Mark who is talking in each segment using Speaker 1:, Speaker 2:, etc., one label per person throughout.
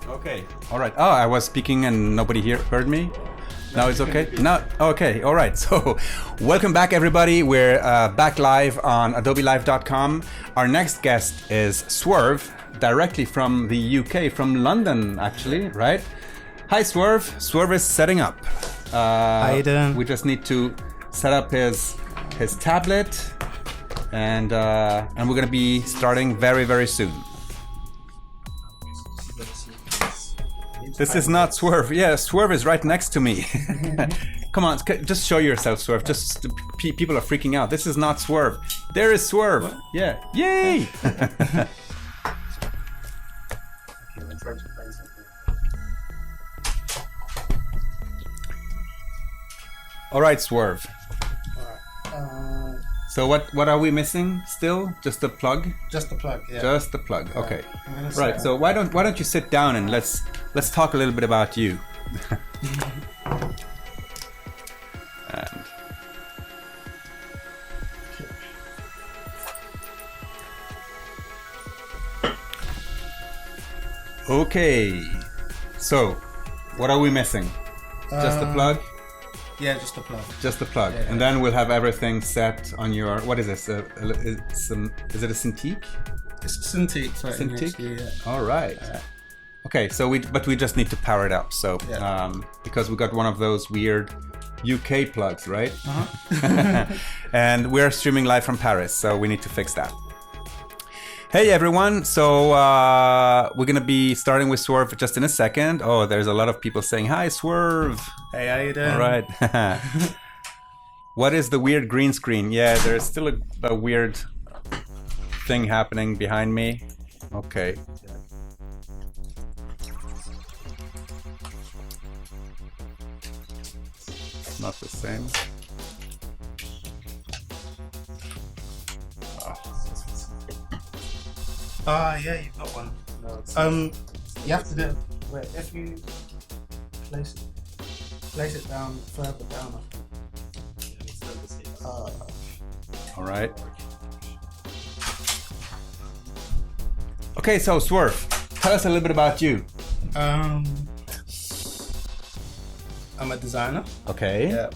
Speaker 1: Okay. All right. Oh, I was speaking and nobody here heard me. Now it's okay? No. Okay. All right. So welcome back, everybody. We're back live on adobelive.com. Our next guest is Swerve, directly from the UK, from London, actually, right? Hi, Swerve. Swerve is setting up.
Speaker 2: How you doing?
Speaker 1: We just need to set up his tablet, and we're gonna be starting very, very soon. This is not Swerve. Yeah, Swerve is right next to me. Come on, just show yourself, Swerve. Just people are freaking out. This is not Swerve. There is Swerve. What? Yeah. Yay! All right, Swerve. So what are we missing still? Just the plug?
Speaker 2: Just the plug, yeah.
Speaker 1: Just the plug. Okay. Right. So why don't you sit down and let's talk a little bit about you. And okay. So what are we missing? Just the plug?
Speaker 2: Yeah, just the plug.
Speaker 1: Just the plug,
Speaker 2: yeah.
Speaker 1: And then we'll have everything set on your. What is this? Is it a Cintiq?
Speaker 2: It's Cintiq.
Speaker 1: Cintiq.
Speaker 2: Yeah.
Speaker 1: All right. Okay, so we just need to power it up. So because we got one of those weird UK plugs, right?
Speaker 2: Uh-huh.
Speaker 1: And we're streaming live from Paris, so we need to fix that. Hey everyone, so we're gonna be starting with Swerve just in a second. Oh, there's a lot of people saying, hi Swerve!
Speaker 2: Hey, how you doing?
Speaker 1: All right. What is the weird green screen? Yeah, there's still a weird thing happening behind me. Okay. It's not the same.
Speaker 2: Yeah, you've got one. You have to do. Wait, if you place it down further down.
Speaker 1: All right. Okay, so Swerve, tell us a little bit about you.
Speaker 2: I'm a designer.
Speaker 1: Okay.
Speaker 2: Yeah.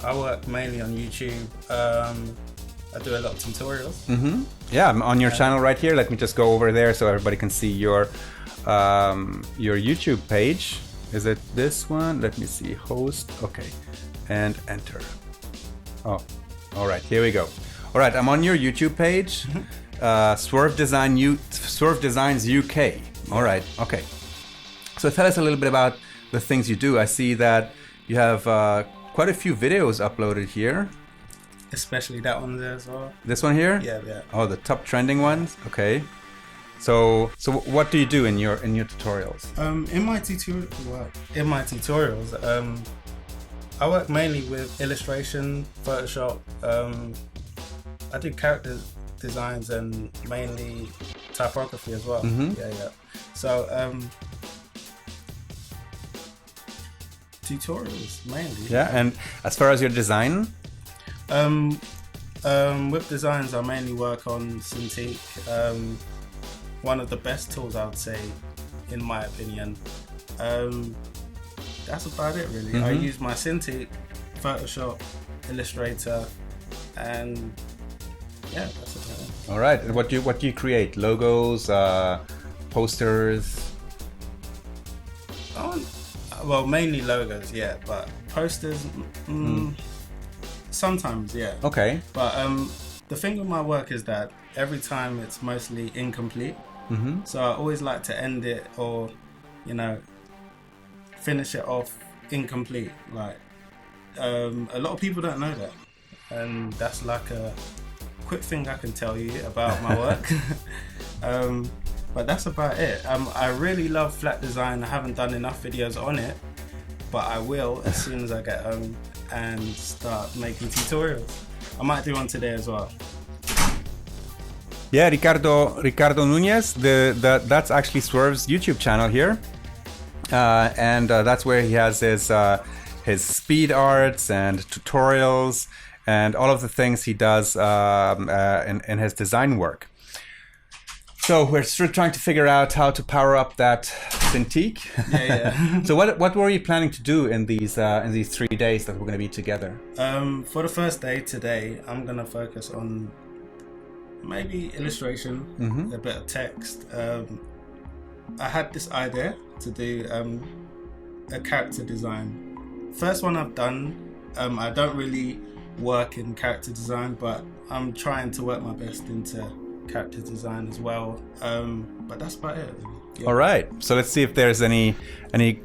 Speaker 2: I work mainly on YouTube. I do a lot of tutorials.
Speaker 1: Mm-hmm. Yeah, I'm on your channel right here. Let me just go over there so everybody can see your YouTube page. Is it this one? Let me see. Host. Okay. And enter. Oh, all right. Here we go. All right. I'm on your YouTube page. Swerve Designs UK. All right. Okay. So tell us a little bit about the things you do. I see that you have quite a few videos uploaded here.
Speaker 2: Especially that one there as well.
Speaker 1: This one here?
Speaker 2: Yeah.
Speaker 1: Oh, the top trending ones? Okay. So what do you do in your tutorials?
Speaker 2: In my tutorials, I work mainly with illustration, Photoshop. I do character designs and mainly typography as well.
Speaker 1: Mm-hmm.
Speaker 2: Yeah. So tutorials mainly.
Speaker 1: Yeah, and as far as your design?
Speaker 2: With designs, I mainly work on Cintiq. One of the best tools, I would say, in my opinion. That's about it, really.
Speaker 1: Mm-hmm.
Speaker 2: I use my Cintiq, Photoshop, Illustrator, and yeah, that's about it.
Speaker 1: All right. And what do you create? Logos, posters?
Speaker 2: Well, mainly logos, yeah, but posters. Sometimes, yeah.
Speaker 1: Okay.
Speaker 2: But the thing with my work is that every time it's mostly incomplete.
Speaker 1: Mm-hmm.
Speaker 2: So I always like to end it or, finish it off incomplete. Like, a lot of people don't know that. And that's like a quick thing I can tell you about my work. But that's about it. I really love flat design. I haven't done enough videos on it, but I will as soon as I get home and start making tutorials. I might do one today as well.
Speaker 1: Yeah, Ricardo Nunez. That's actually Swerve's YouTube channel here, and that's where he has his speed arts and tutorials and all of the things he does in his design work. So we're still trying to figure out how to power up that Cintiq.
Speaker 2: Yeah.
Speaker 1: So what were you planning to do in these 3 days that we're going to be together?
Speaker 2: For the first day today, I'm gonna focus on maybe illustration, a bit of text. I had this idea to do a character design. First one I've done. I don't really work in character design, but I'm trying to work my best into character design as well. But that's about it. Yeah.
Speaker 1: All right. So let's see if there's any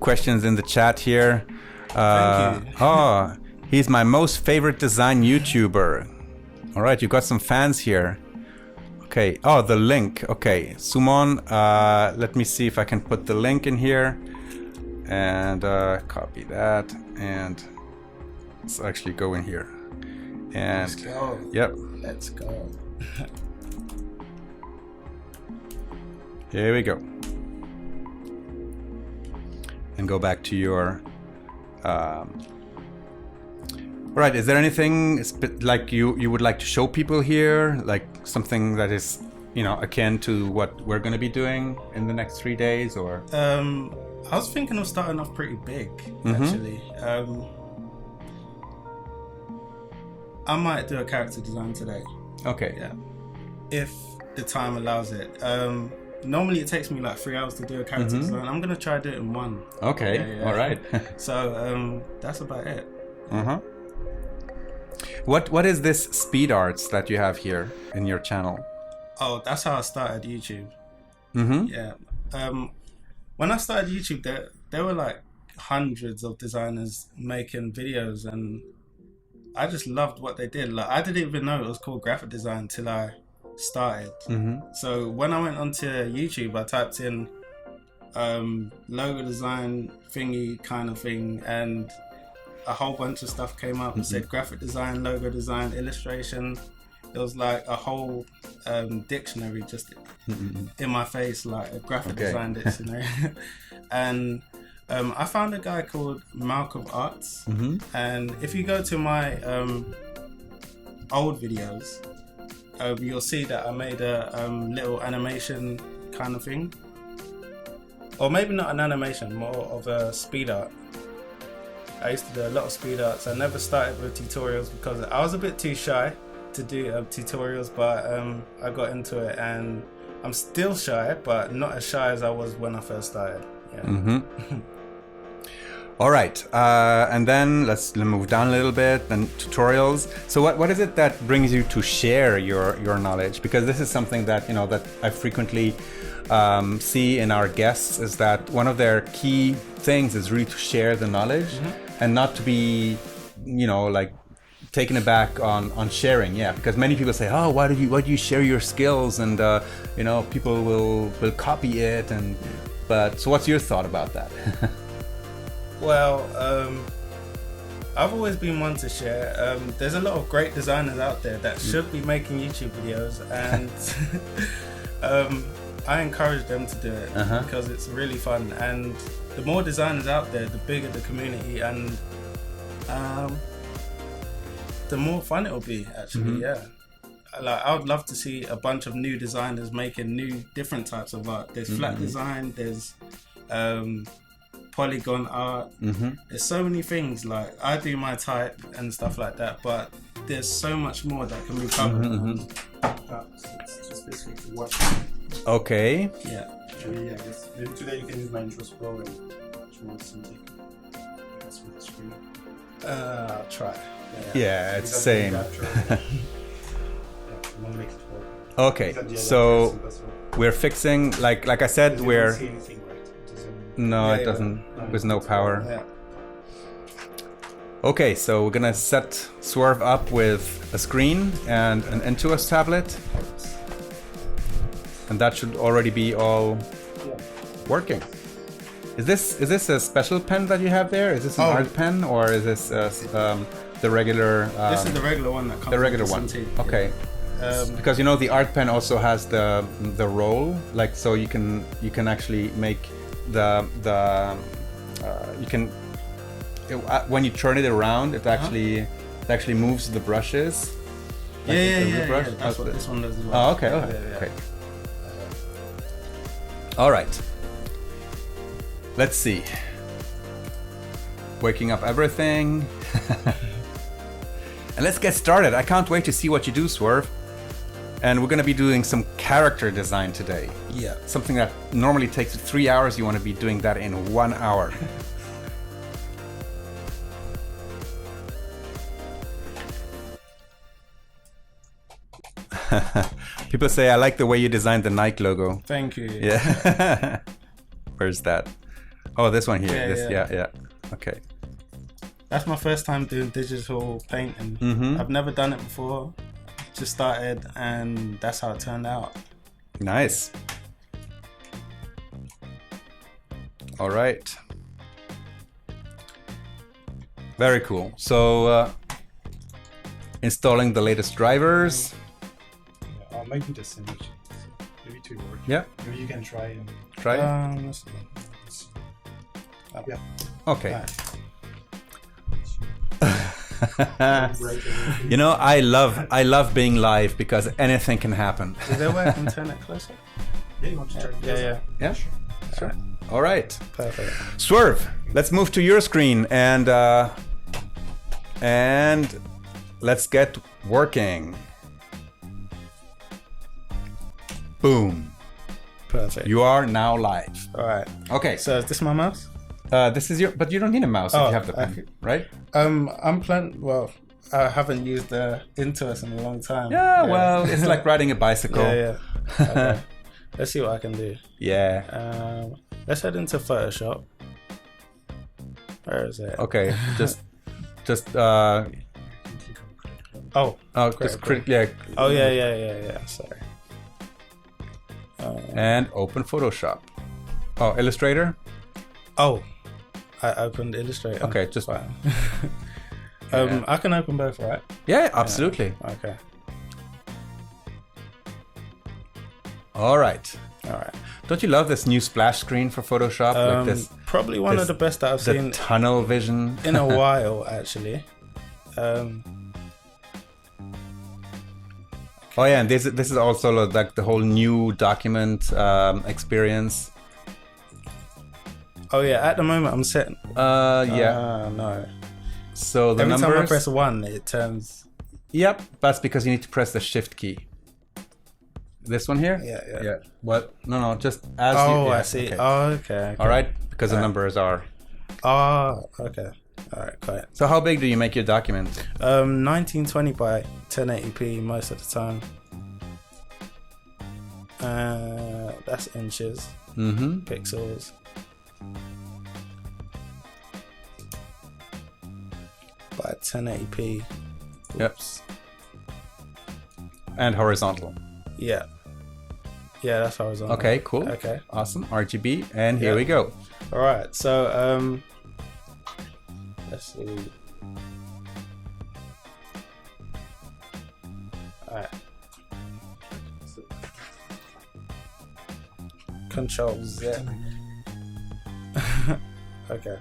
Speaker 1: questions in the chat here.
Speaker 2: Thank you.
Speaker 1: Oh, he's my most favorite design YouTuber. All right, you've got some fans here. Okay. Oh, the link. Okay, Sumon. Let me see if I can put the link in here, and copy that, and let's actually go in here. And
Speaker 2: Let's go.
Speaker 1: Yep.
Speaker 2: Let's go.
Speaker 1: Here we go. And go back to your. Right. Is there anything like you would like to show people here, like something that is akin to what we're going to be doing in the next 3 days, or?
Speaker 2: I was thinking of starting off pretty big, actually. I might do a character design today.
Speaker 1: Okay.
Speaker 2: Yeah. If the time allows it. Normally it takes me like 3 hours to do a character design. I'm gonna try to do it in 1.
Speaker 1: Okay.
Speaker 2: Yeah.
Speaker 1: All right.
Speaker 2: So that's about it.
Speaker 1: What is this speed arts that you have here in your channel?
Speaker 2: Oh, that's how I started YouTube. Yeah. When I started YouTube, there were like hundreds of designers making videos, and I just loved what they did. Like, I didn't even know it was called graphic design till I started. So when I went onto YouTube, I typed in logo design thingy kind of thing, and a whole bunch of stuff came up. It said graphic design, logo design, illustration. It was like a whole dictionary just in my face, like a graphic design dictionary. And I found a guy called Malcolm Arts, and if you go to my old videos, you'll see that I made a little animation kind of thing, or maybe not an animation, more of a speed art. I used to do a lot of speed arts. I never started with tutorials because I was a bit too shy to do tutorials, but I got into it, and I'm still shy, but not as shy as I was when I first started. Yeah.
Speaker 1: All right, and then let's move down a little bit. Then tutorials. So what is it that brings you to share your knowledge? Because this is something that that I frequently see in our guests, is that one of their key things is really to share the knowledge and not to be like taken aback on sharing. Yeah, because many people say, oh, why do you share your skills, and people will copy it, and but so what's your thought about that?
Speaker 2: Well, I've always been one to share. There's a lot of great designers out there that should be making YouTube videos, and I encourage them to do it because it's really fun. And the more designers out there, the bigger the community, and the more fun it'll be, actually. Yeah. Like, I would love to see a bunch of new designers making new different types of art. There's flat design, there's polygon art. There's so many things. Like, I do my type and stuff like that, but there's so much more that can be covered.
Speaker 3: It's just basically watch.
Speaker 1: Okay.
Speaker 2: Yeah.
Speaker 3: Actually, I guess maybe today you can use my Intros Pro and watch more Cintiq. That's with the screen.
Speaker 2: I'll try.
Speaker 1: Yeah, it's the same. Okay,
Speaker 3: Okay,
Speaker 1: so we're fixing, like I said, we're
Speaker 3: see anything, right?
Speaker 1: no, it doesn't. With no power.
Speaker 2: Yeah.
Speaker 1: Okay, so we're gonna set Swerve up with a screen and an Intuos tablet, and that should already be all working. Is this a special pen that you have there? Is this an art pen, or is this the regular?
Speaker 2: This is the regular one that comes.
Speaker 1: The regular
Speaker 2: with
Speaker 1: one.
Speaker 2: Cintiq.
Speaker 1: Okay. Because the art pen also has the roll, like, so you can actually make when you turn it around, it actually moves the brushes.
Speaker 2: Yeah. That's what this one does as well.
Speaker 1: Oh, okay.
Speaker 2: Yeah.
Speaker 1: Okay. All right. Let's see. Waking up everything. And let's get started. I can't wait to see what you do, Swerve. And we're going to be doing some character design today.
Speaker 2: Yeah.
Speaker 1: Something that normally takes 3 hours, you want to be doing that in 1 hour. People say, I like the way you designed the Nike logo.
Speaker 2: Thank you.
Speaker 1: Yeah. Where's that? Oh, this one here.
Speaker 2: Yeah,
Speaker 1: Yeah. Okay.
Speaker 2: That's my first time doing digital painting.
Speaker 1: Mm-hmm.
Speaker 2: I've never done it before. Just started, and that's how it turned out.
Speaker 1: Nice. All right. Very cool. So, installing the latest drivers.
Speaker 3: Yeah, maybe the Cintiq. Maybe to work.
Speaker 1: Yeah.
Speaker 3: Maybe you can try and
Speaker 1: Try it.
Speaker 2: Let's see.
Speaker 3: yeah.
Speaker 1: Okay.
Speaker 2: Right.
Speaker 1: You know, I love being live because anything can happen.
Speaker 2: Is there a way I can turn it closer?
Speaker 3: Yeah, you want to try?
Speaker 2: Yeah.
Speaker 1: Yeah. Sure. All right.
Speaker 2: Perfect.
Speaker 1: Swerve, let's move to your screen and let's get working. Boom.
Speaker 2: Perfect.
Speaker 1: You are now live.
Speaker 2: All right.
Speaker 1: Okay.
Speaker 2: So is this my mouse?
Speaker 1: This is your, but you don't need a mouse if you have the pen,
Speaker 2: okay.
Speaker 1: right?
Speaker 2: I'm planning. Well, I haven't used the Intuos in a long time.
Speaker 1: Yeah. Well, it's like riding a bicycle.
Speaker 2: Yeah. Okay. Let's see what I can do.
Speaker 1: Yeah.
Speaker 2: Let's head into Photoshop. Where is it?
Speaker 1: Okay. Just.
Speaker 2: Oh.
Speaker 1: Just critically.
Speaker 2: Oh yeah. Sorry.
Speaker 1: And open Photoshop. Oh, Illustrator.
Speaker 2: Oh, I opened Illustrator.
Speaker 1: Okay, just
Speaker 2: fine. I can open both, right?
Speaker 1: Yeah, absolutely.
Speaker 2: Yeah. Okay.
Speaker 1: All right.
Speaker 2: All right.
Speaker 1: Don't you love this new splash screen for Photoshop? Like this,
Speaker 2: probably one of the best that I've
Speaker 1: the
Speaker 2: seen
Speaker 1: tunnel vision.
Speaker 2: in a while, actually.
Speaker 1: Oh yeah, and this is also like the whole new document experience.
Speaker 2: Oh yeah, at the moment I'm set.
Speaker 1: Yeah.
Speaker 2: No.
Speaker 1: So the
Speaker 2: Every
Speaker 1: numbers.
Speaker 2: time I press 1, it turns.
Speaker 1: Yep, that's because you need to press the Shift key. This one here.
Speaker 2: Yeah.
Speaker 1: What? No, just as.
Speaker 2: Oh,
Speaker 1: you, yeah,
Speaker 2: I see.
Speaker 1: Okay.
Speaker 2: Oh, okay.
Speaker 1: All right, because the numbers are.
Speaker 2: Oh, okay. All right, got it.
Speaker 1: So how big do you make your document?
Speaker 2: 1920 by 1080p most of the time. That's inches.
Speaker 1: Mm-hmm.
Speaker 2: Pixels. By 1080p. Oops.
Speaker 1: Yep. And horizontal.
Speaker 2: Yeah. Yeah, that's horizontal.
Speaker 1: Okay, cool.
Speaker 2: Okay.
Speaker 1: Awesome. RGB, and here we go.
Speaker 2: All right. So, let's see. All right. Control Z. Okay.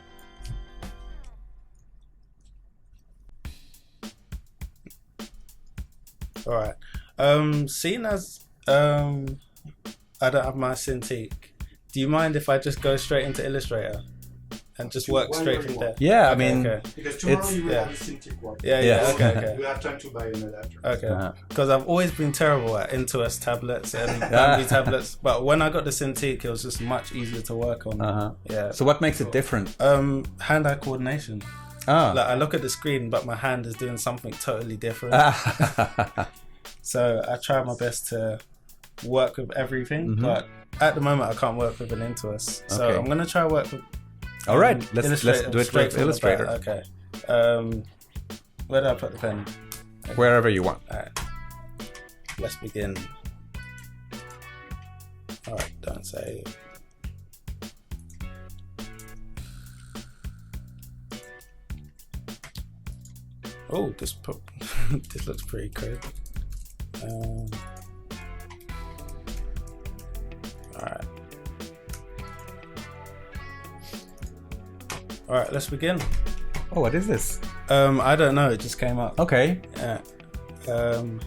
Speaker 2: All right. Seeing as I don't have my Cintiq, do you mind if I just go straight into Illustrator and just work straight from there?
Speaker 1: Yeah, I
Speaker 2: Okay,
Speaker 1: mean,
Speaker 2: okay.
Speaker 3: Because tomorrow
Speaker 1: It's-
Speaker 3: you will
Speaker 2: yeah.
Speaker 3: have a Cintiq one.
Speaker 2: Yeah,
Speaker 1: Yes.
Speaker 2: okay.
Speaker 3: You have time to buy an adapter.
Speaker 2: Okay, because I've always been terrible at Intuos tablets and Bambi tablets, but when I got the Cintiq, it was just much easier to work on. Yeah.
Speaker 1: So what makes it different?
Speaker 2: Hand-eye coordination.
Speaker 1: Ah.
Speaker 2: Like I look at the screen, but my hand is doing something totally different. So I try my best to work with everything, but at the moment I can't work with an Intuos. So
Speaker 1: Okay.
Speaker 2: I'm gonna try work with.
Speaker 1: All right, let's
Speaker 2: Illustrator
Speaker 1: do it
Speaker 2: straight
Speaker 1: with
Speaker 2: from the
Speaker 1: Illustrator.
Speaker 2: back. Okay. Where do I put the pen?
Speaker 1: Wherever you want.
Speaker 2: All right. Let's begin. All right. Don't say. Oh, this this looks pretty good. All right. All right. Let's begin.
Speaker 1: Oh, what is this?
Speaker 2: I don't know. It just came up.
Speaker 1: Okay.
Speaker 2: Yeah. I'm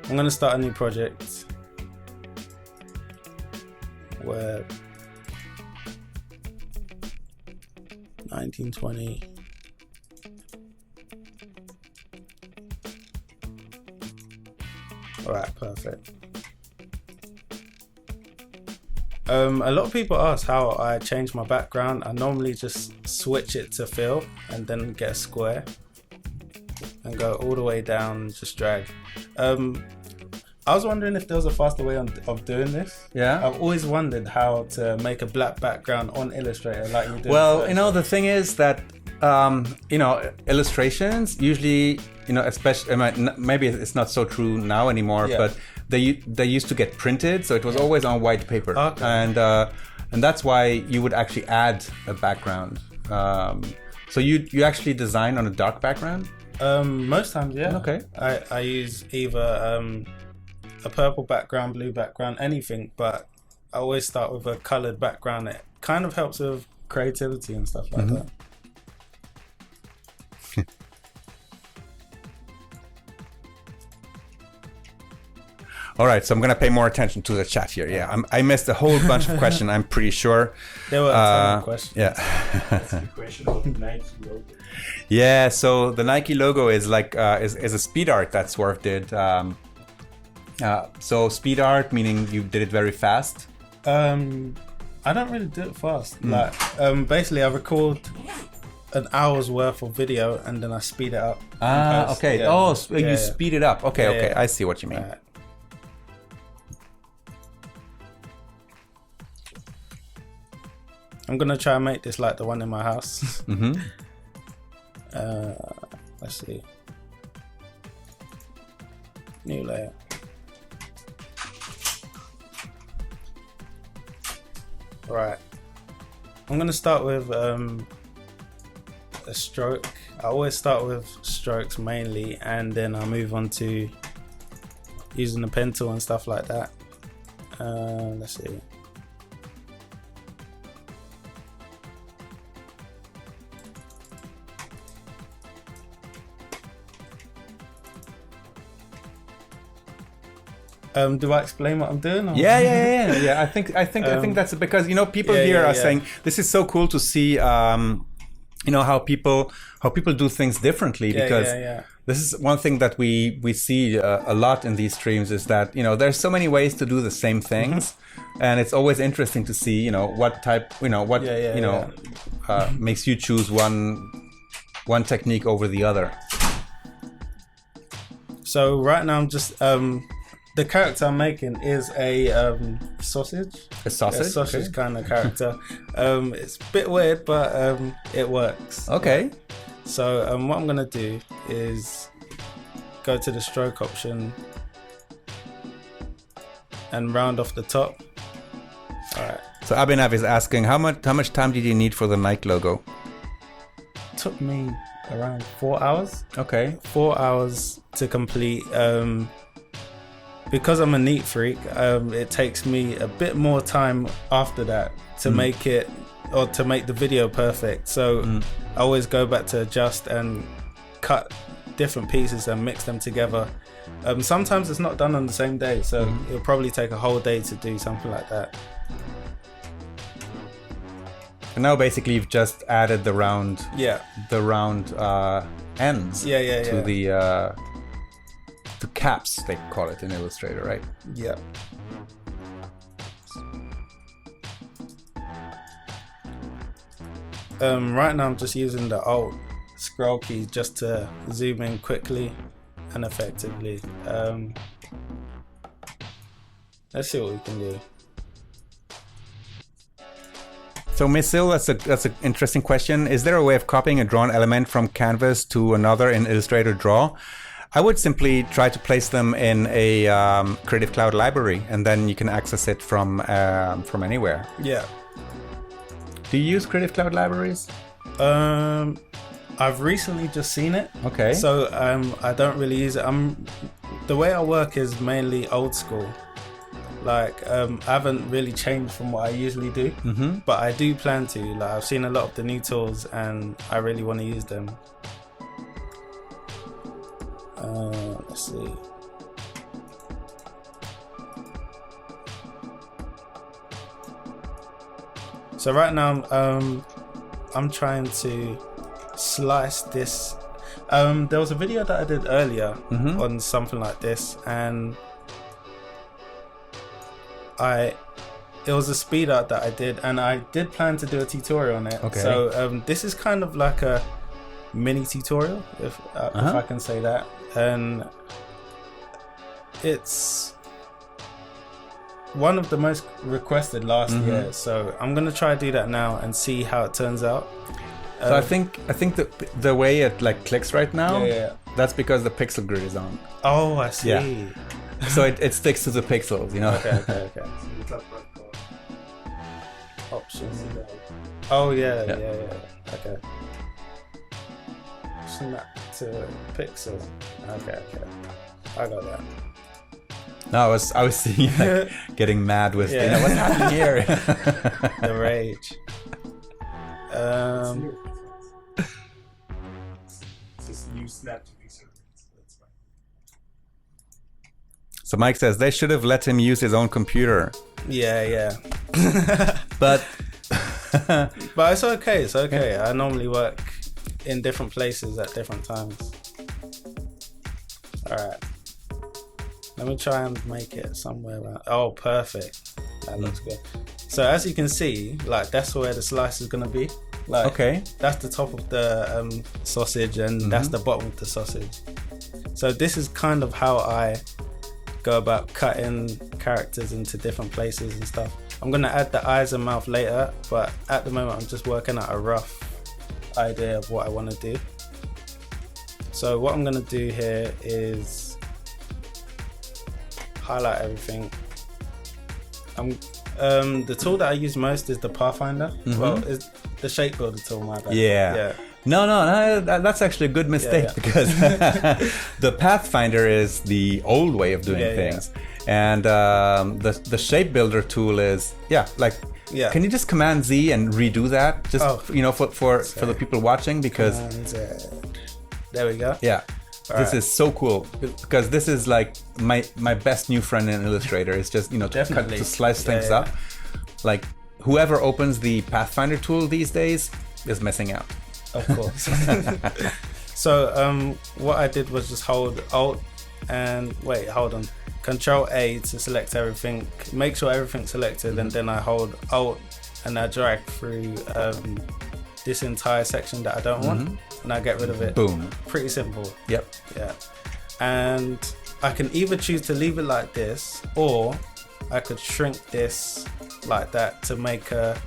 Speaker 2: gonna start a new project. where 1920. All right, perfect. A lot of people ask how I change my background. I normally just switch it to fill and then get a square and go all the way down and just drag. I was wondering if there was a faster way of doing this.
Speaker 1: Yeah.
Speaker 2: I've always wondered how to make a black background on Illustrator like you do.
Speaker 1: Well, you know, the thing is that, you know, illustrations usually, you know, especially, maybe it's not so true now anymore,
Speaker 2: Yeah.
Speaker 1: but they used to get printed, so it was always on white paper.
Speaker 2: Okay.
Speaker 1: And that's why you would actually add a background. So you actually design on a dark background?
Speaker 2: Most times, yeah.
Speaker 1: Okay.
Speaker 2: I use either a purple background, blue background, anything, but I always start with a colored background. It kind of helps with creativity and stuff like that.
Speaker 1: All right, so I'm gonna pay more attention to the chat here. Yeah, I missed a whole bunch of questions. I'm pretty sure.
Speaker 2: There were a ton of questions.
Speaker 1: Yeah.
Speaker 3: That's the question of Nike logo.
Speaker 1: Yeah. So the Nike logo is like is a speed art that Swerve did. So speed art meaning you did it very fast.
Speaker 2: I don't really do it fast. Like, basically, I record an hour's worth of video and then I speed it up.
Speaker 1: Ah,
Speaker 2: Post.
Speaker 1: okay.
Speaker 2: Yeah.
Speaker 1: Oh, so
Speaker 2: Yeah,
Speaker 1: you speed it up. Okay,
Speaker 2: Yeah,
Speaker 1: okay.
Speaker 2: yeah.
Speaker 1: I see what you mean.
Speaker 2: Right. I'm gonna try and make this like the one in my house.
Speaker 1: Mm-hmm.
Speaker 2: Let's see. New layer. Right. I'm gonna start with a stroke. I always start with strokes mainly, and then I move on to using the pen tool and stuff like that. Let's see. Do I explain what I'm doing? Or?
Speaker 1: Yeah. I think that's because, you know, people here are saying this is so cool to see, you know, how people do things differently, because this is one thing that we see a lot in these streams, is that, you know, there's so many ways to do the same things, and it's always interesting to see, you know, what type, you know, what makes you choose one technique over the other.
Speaker 2: So right now I'm just the character I'm making is a sausage.
Speaker 1: A sausage okay.
Speaker 2: Kind of character. It's a bit weird, but it works.
Speaker 1: Okay.
Speaker 2: So what I'm gonna do is go to the stroke option and round off the top. All right.
Speaker 1: So Abhinav is asking, how much time did you need for the Nike logo?
Speaker 2: Took me around 4 hours.
Speaker 1: Okay.
Speaker 2: 4 hours to complete. Because I'm a neat freak, it takes me a bit more time after that to make it, or to make the video perfect. So I always go back to adjust and cut different pieces and mix them together. Sometimes it's not done on the same day, so it'll probably take a whole day to do something like that.
Speaker 1: And now basically you've just added the round ends to the to caps, they call it in Illustrator, right?
Speaker 2: Yeah. Right now I'm just using the Alt scroll key just to zoom in quickly and effectively. Let's see what we can do.
Speaker 1: So Miss Sil, that's an interesting question. Is there a way of copying a drawn element from Canvas to another in Illustrator Draw? I would simply try to place them in a Creative Cloud library, and then you can access it from anywhere.
Speaker 2: Yeah.
Speaker 1: Do you use Creative Cloud libraries?
Speaker 2: I've recently just seen it.
Speaker 1: Okay.
Speaker 2: So I don't really use it. The way I work is mainly old school. Like I haven't really changed from what I usually do, but I do plan to. Like I've seen a lot of the new tools, and I really want to use them. Let's see. So right now, I'm trying to slice this. There was a video that I did earlier on something like this, and it was a speed art that I did, and I did plan to do a tutorial on it.
Speaker 1: Okay.
Speaker 2: So this is kind of like a mini tutorial, if I can say that, and it's one of the most requested last year. So I'm gonna try to do that now and see how it turns out.
Speaker 1: So I think the way it like clicks right now, that's because the pixel grid is on.
Speaker 2: Oh, I see.
Speaker 1: Yeah. So it sticks to the pixels, you know.
Speaker 2: Okay. Options. Oh yeah. Okay. Snap to pixel. Okay. I got that.
Speaker 1: No, I was seeing like, getting mad with you know what's happening here.
Speaker 2: The rage.
Speaker 3: Just use snap to pixel. That's fine.
Speaker 1: So Mike says they should have let him use his own computer.
Speaker 2: Yeah.
Speaker 1: But
Speaker 2: it's okay. It's okay. I normally work in different places at different times. All right. Let me try and make it somewhere around. Oh, perfect. That looks good. So as you can see, like that's where the slice is gonna be. Like,
Speaker 1: okay.
Speaker 2: That's the top of the sausage, and that's the bottom of the sausage. So this is kind of how I go about cutting characters into different places and stuff. I'm gonna add the eyes and mouth later, but at the moment I'm just working out a rough idea of what I want to do. So what I'm gonna do here is highlight everything. The tool that I use most is the Pathfinder. Well, it's the shape builder tool, my bad.
Speaker 1: Yeah. No, that's actually a good mistake because the Pathfinder is the old way of doing things, and the shape builder tool is Can you just Command Z and redo that? Just for the people watching, because
Speaker 2: there we go.
Speaker 1: Yeah. This is so cool because this is like my best new friend in Illustrator. It's just to slice things up. Like whoever opens the Pathfinder tool these days is missing out.
Speaker 2: Of course. So what I did was just hold Alt and Control A to select everything. Make sure everything's selected, and then I hold Alt and I drag through this entire section that I don't want, and I get rid of it.
Speaker 1: Boom.
Speaker 2: Pretty simple.
Speaker 1: Yep.
Speaker 2: Yeah. And I can either choose to leave it like this, or I could shrink this like that to make a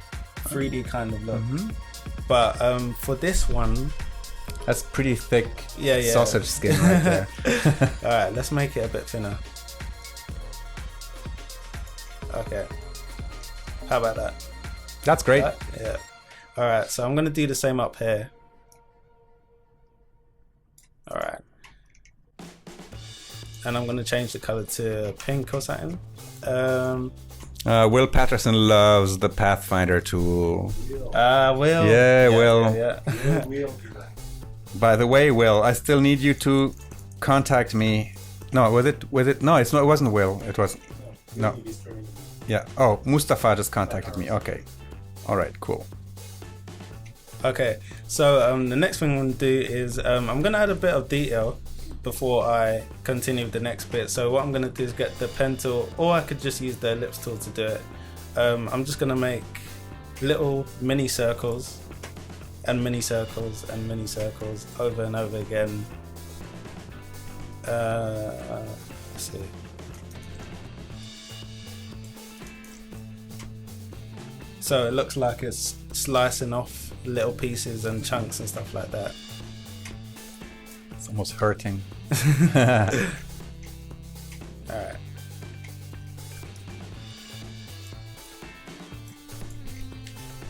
Speaker 2: 3D kind of look. But for this one,
Speaker 1: that's pretty thick sausage skin right there.
Speaker 2: All right, let's make it a bit thinner. Okay. How about that?
Speaker 1: That's great.
Speaker 2: Yeah. All right, so I'm gonna do the same up here. All right. And I'm gonna change the color to pink or something.
Speaker 1: Will Patterson loves the Pathfinder tool.
Speaker 2: Will.
Speaker 1: Yeah, Will.
Speaker 2: Yeah.
Speaker 1: By the way, Will, I still need you to contact me. No, was it? No, it's not. It wasn't Will. It was. No. Yeah. Oh, Mustafa just contacted me. Okay. All right. Cool.
Speaker 2: Okay. So the next thing I'm gonna do is I'm gonna add a bit of detail before I continue with the next bit. So what I'm going to do is get the pen tool, or I could just use the ellipse tool to do it. I'm just going to make little mini circles and mini circles and mini circles over and over again. Let's see. So it looks like it's slicing off little pieces and chunks and stuff like that.
Speaker 1: It's almost hurting.
Speaker 2: Alright.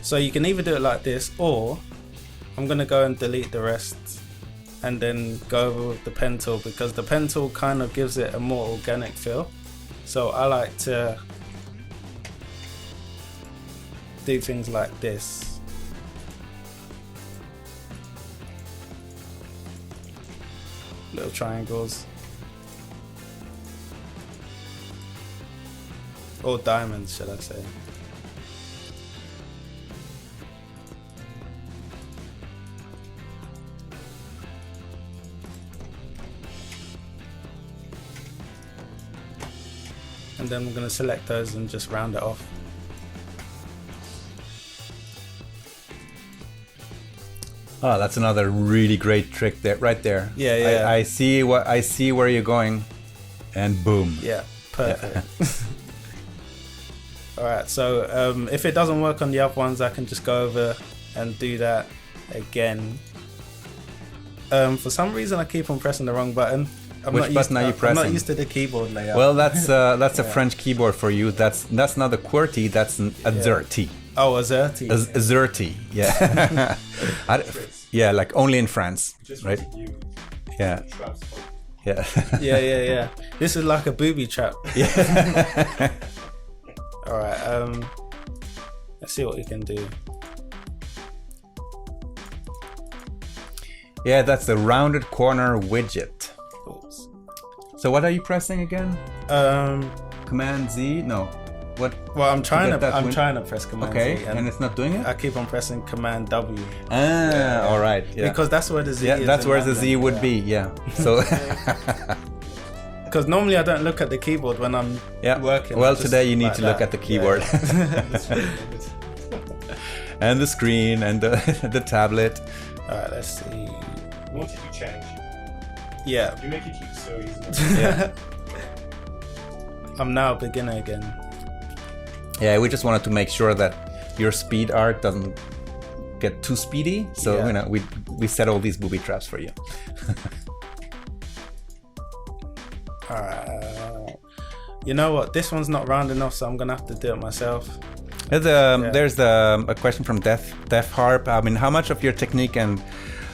Speaker 2: So you can either do it like this, or I'm going to go and delete the rest and then go over with the pen tool, because the pen tool kind of gives it a more organic feel. So I like to do things like this. Little triangles. Or diamonds, should I say. and then I'm going to select those and just round it off.
Speaker 1: Oh, that's another really great trick there, right there.
Speaker 2: Yeah.
Speaker 1: I see where you're going, and boom.
Speaker 2: Yeah, perfect. All right, so if it doesn't work on the other ones, I can just go over and do that again. For some reason, I keep on pressing the wrong button.
Speaker 1: Which button are you pressing?
Speaker 2: I'm not used to the keyboard layout.
Speaker 1: Well, that's a French keyboard for you. That's not a QWERTY. That's an AZERTY.
Speaker 2: Oh, AZERTY.
Speaker 1: AZERTY. Yeah. Yeah, like only in France,
Speaker 3: Just
Speaker 1: right?
Speaker 3: You.
Speaker 1: Yeah.
Speaker 3: Traps.
Speaker 1: Yeah.
Speaker 2: Yeah. This is like a booby trap.
Speaker 1: Yeah.
Speaker 2: All right. Let's see what we can do.
Speaker 1: Yeah, that's the rounded corner widget.
Speaker 2: Oops.
Speaker 1: So what are you pressing again? Command Z? No. What?
Speaker 2: Well, I'm trying
Speaker 1: get that
Speaker 2: to trying to press Command
Speaker 1: Okay,
Speaker 2: Z,
Speaker 1: and it's not doing it?
Speaker 2: I keep on pressing Command W.
Speaker 1: All right. Yeah.
Speaker 2: Because that's where the Z is.
Speaker 1: That's
Speaker 2: in
Speaker 1: where the
Speaker 2: London.
Speaker 1: Z would be. Yeah. So.
Speaker 2: Because normally I don't look at the keyboard when I'm working.
Speaker 1: Well,
Speaker 2: just
Speaker 1: today you need
Speaker 2: like
Speaker 1: to look at the keyboard. And the screen and the tablet.
Speaker 2: All right, let's see.
Speaker 3: What did you change?
Speaker 2: Yeah.
Speaker 3: You make it so easy.
Speaker 1: Yeah.
Speaker 2: I'm now a beginner again.
Speaker 1: Yeah, we just wanted to make sure that your speed art doesn't get too speedy. So we set all these booby traps for you.
Speaker 2: Alright. You know what? This one's not round enough, so I'm gonna have to do it myself.
Speaker 1: There's a question from Def Harp. I mean, how much of your technique and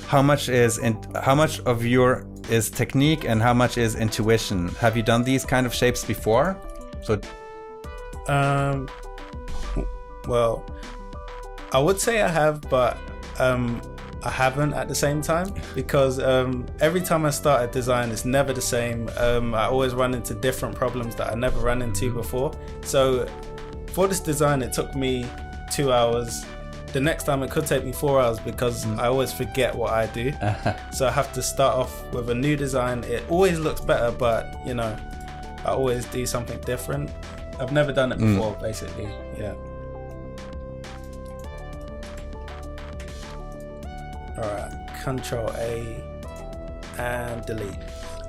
Speaker 1: how much of your is technique and how much is intuition? Have you done these kind of shapes before? So,
Speaker 2: well, I would say I have, but I haven't at the same time, because every time I start a design, it's never the same. I always run into different problems that I never ran into before. So for this design, it took me 2 hours. The next time it could take me 4 hours because I always forget what I do. So I have to start off with a new design. It always looks better, but you know, I always do something different. I've never done it before, basically. Yeah. Alright, Control A and delete.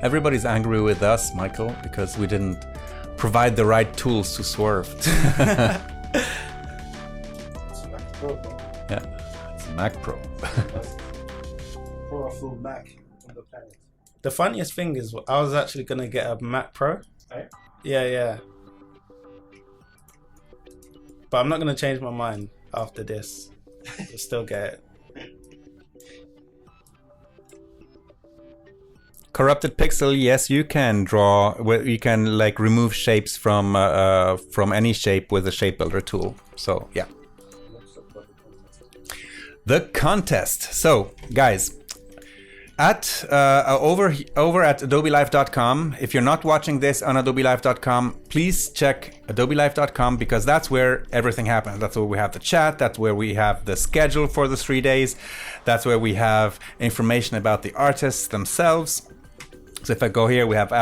Speaker 1: everybody's angry with us, Michael, because we didn't provide the right tools to Swerve.
Speaker 3: It's a Mac Pro.
Speaker 1: Yeah, it's a Mac Pro.
Speaker 3: Powerful Mac on the planet.
Speaker 2: The funniest thing is, I was actually gonna get a Mac Pro.
Speaker 3: Right?
Speaker 2: Yeah. But I'm not gonna change my mind after this. I'll still get it.
Speaker 1: Corrupted pixel, yes, you can draw. You can like remove shapes from any shape with the shape builder tool. So yeah. The contest. So guys, at over at adobelive.com. If you're not watching this on adobelive.com, please check adobelive.com, because that's where everything happens. That's where we have the chat. That's where we have the schedule for the 3 days. That's where we have information about the artists themselves. So if I go here, we have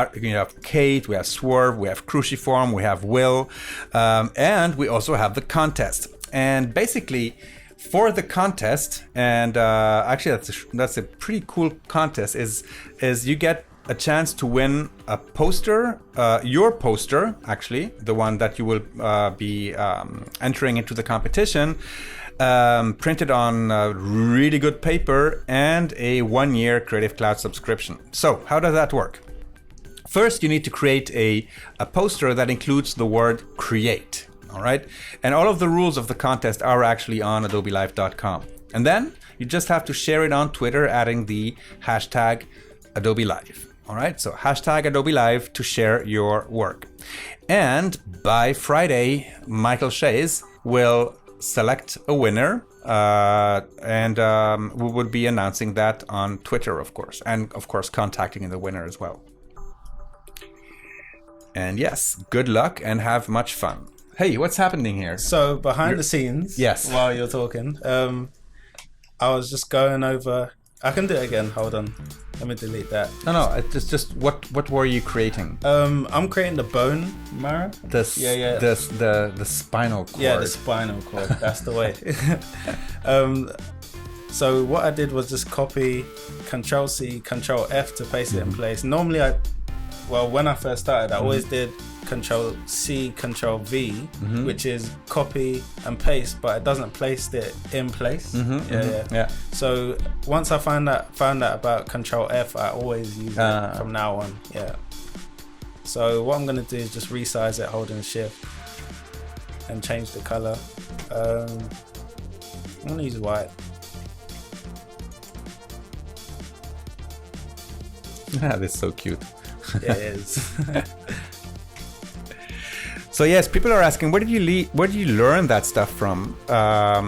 Speaker 1: Kate, we have Swerve, we have Cruciform, we have Will, and we also have the contest. And basically, for the contest, and actually that's a pretty cool contest, is you get a chance to win a poster, your poster, actually, the one that you will be entering into the competition, printed on really good paper, and a 1-year Creative Cloud subscription. So how does that work? First, you need to create a poster that includes the word create. All right. And all of the rules of the contest are actually on adobelive.com. And then you just have to share it on Twitter, adding the hashtag AdobeLive. All right. So hashtag AdobeLive to share your work. And by Friday, Michael Shays will select a winner. And we would be announcing that on Twitter, of course. And of course, contacting the winner as well. And yes, good luck and have much fun. Hey, what's happening here?
Speaker 2: So behind the scenes,
Speaker 1: yes,
Speaker 2: while you're talking, I was just going over I can do it again. Hold on. Let me delete that.
Speaker 1: No, it's just what were you creating?
Speaker 2: I'm creating the bone marrow.
Speaker 1: The spinal cord.
Speaker 2: Yeah, the spinal cord. That's the way. So what I did was just copy Control C, Control F to paste it in place. Normally when I first started, I always did Control C, Control V, which is copy and paste, but it doesn't place it in place. Yeah. So once I found out about Control F, I always use it from now on. Yeah. So what I'm gonna do is just resize it holding Shift and change the color. I'm gonna use white.
Speaker 1: That's so cute.
Speaker 2: Yeah, it is.
Speaker 1: So yes, people are asking, where did you learn that stuff from?
Speaker 2: I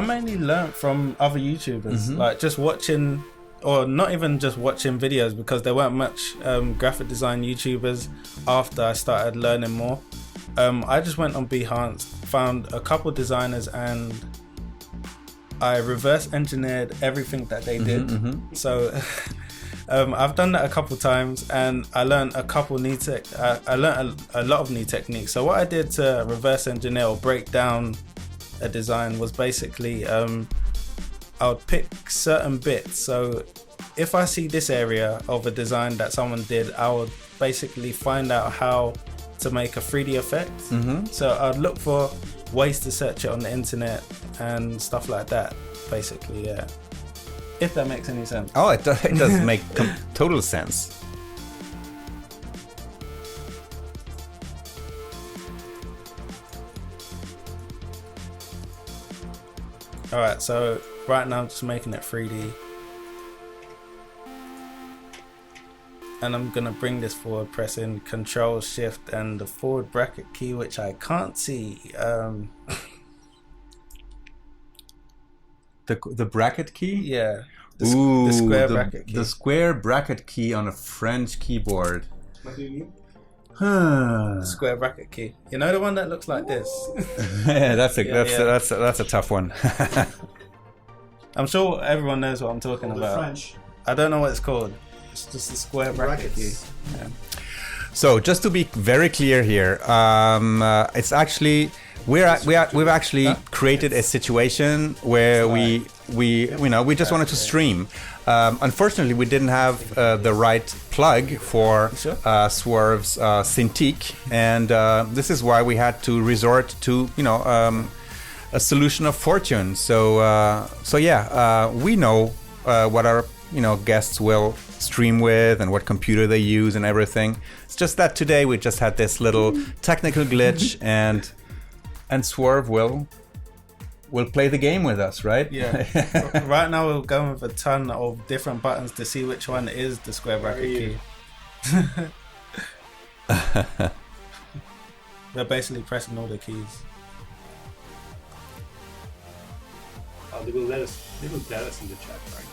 Speaker 2: mainly learned from other YouTubers, like just watching, or not even just watching videos, because there weren't much graphic design YouTubers after I started learning more. I just went on Behance, found a couple designers, and I reverse engineered everything that they did. So I've done that a couple times, and I learned a couple I learned a lot of new techniques. So what I did to reverse engineer or break down a design was basically I would pick certain bits. So if I see this area of a design that someone did, I would basically find out how to make a 3D effect. So I'd look for ways to search it on the internet and stuff like that, basically. Yeah, if that makes any sense.
Speaker 1: Oh, it does make total sense.
Speaker 2: Alright, so right now I'm just making it 3D. And I'm gonna bring this forward, pressing Control Shift and the forward bracket key, which I can't see.
Speaker 1: The bracket key?
Speaker 2: Yeah. The square bracket key.
Speaker 1: The square bracket key on a French keyboard.
Speaker 3: What do you need?
Speaker 2: Square bracket key. You know the one that looks like this?
Speaker 1: Yeah, that's a tough one.
Speaker 2: I'm sure everyone knows what I'm talking about.
Speaker 3: French.
Speaker 2: I don't know what it's called. It's just a square bracket key. Yeah.
Speaker 1: So just to be very clear here, it's actually we've actually created a situation where we just wanted to stream. Unfortunately, we didn't have the right plug for Swerve's Cintiq, and this is why we had to resort to a solution of fortune. So we know what our guests will stream with and what computer they use and everything. It's just that today we just had this little technical glitch, and Swerve will play the game with us, right?
Speaker 2: Yeah. Right now we're going with a ton of different buttons to see which one is the square bracket key. We're basically pressing all the keys.
Speaker 3: Oh, they will let us in the chat, right?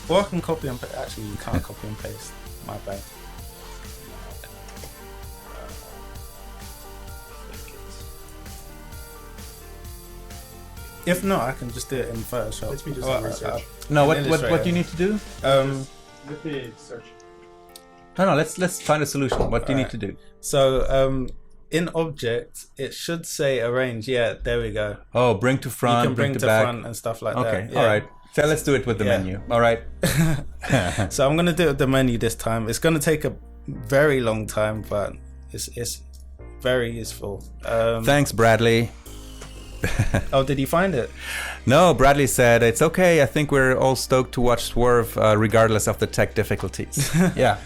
Speaker 2: Or I can copy and paste. Actually, you can't copy and paste. My bad. If not, I can just do it in Photoshop.
Speaker 3: Let me do some research.
Speaker 1: No, what do you need to do?
Speaker 3: Let me search.
Speaker 1: No, let's find a solution. What do you need to do?
Speaker 2: So, in Object, it should say arrange. Yeah, there we go.
Speaker 1: Oh, bring to front,
Speaker 2: You can bring to
Speaker 1: back.
Speaker 2: front and stuff like that.
Speaker 1: Okay,
Speaker 2: Yeah.
Speaker 1: all right. So let's do it with the menu. All right.
Speaker 2: So I'm gonna do it with the menu this time. It's gonna take a very long time, but it's very useful.
Speaker 1: Thanks, Bradley.
Speaker 2: Oh, did you find it?
Speaker 1: No, Bradley said it's okay. I think we're all stoked to watch Swerve, regardless of the tech difficulties. Yeah.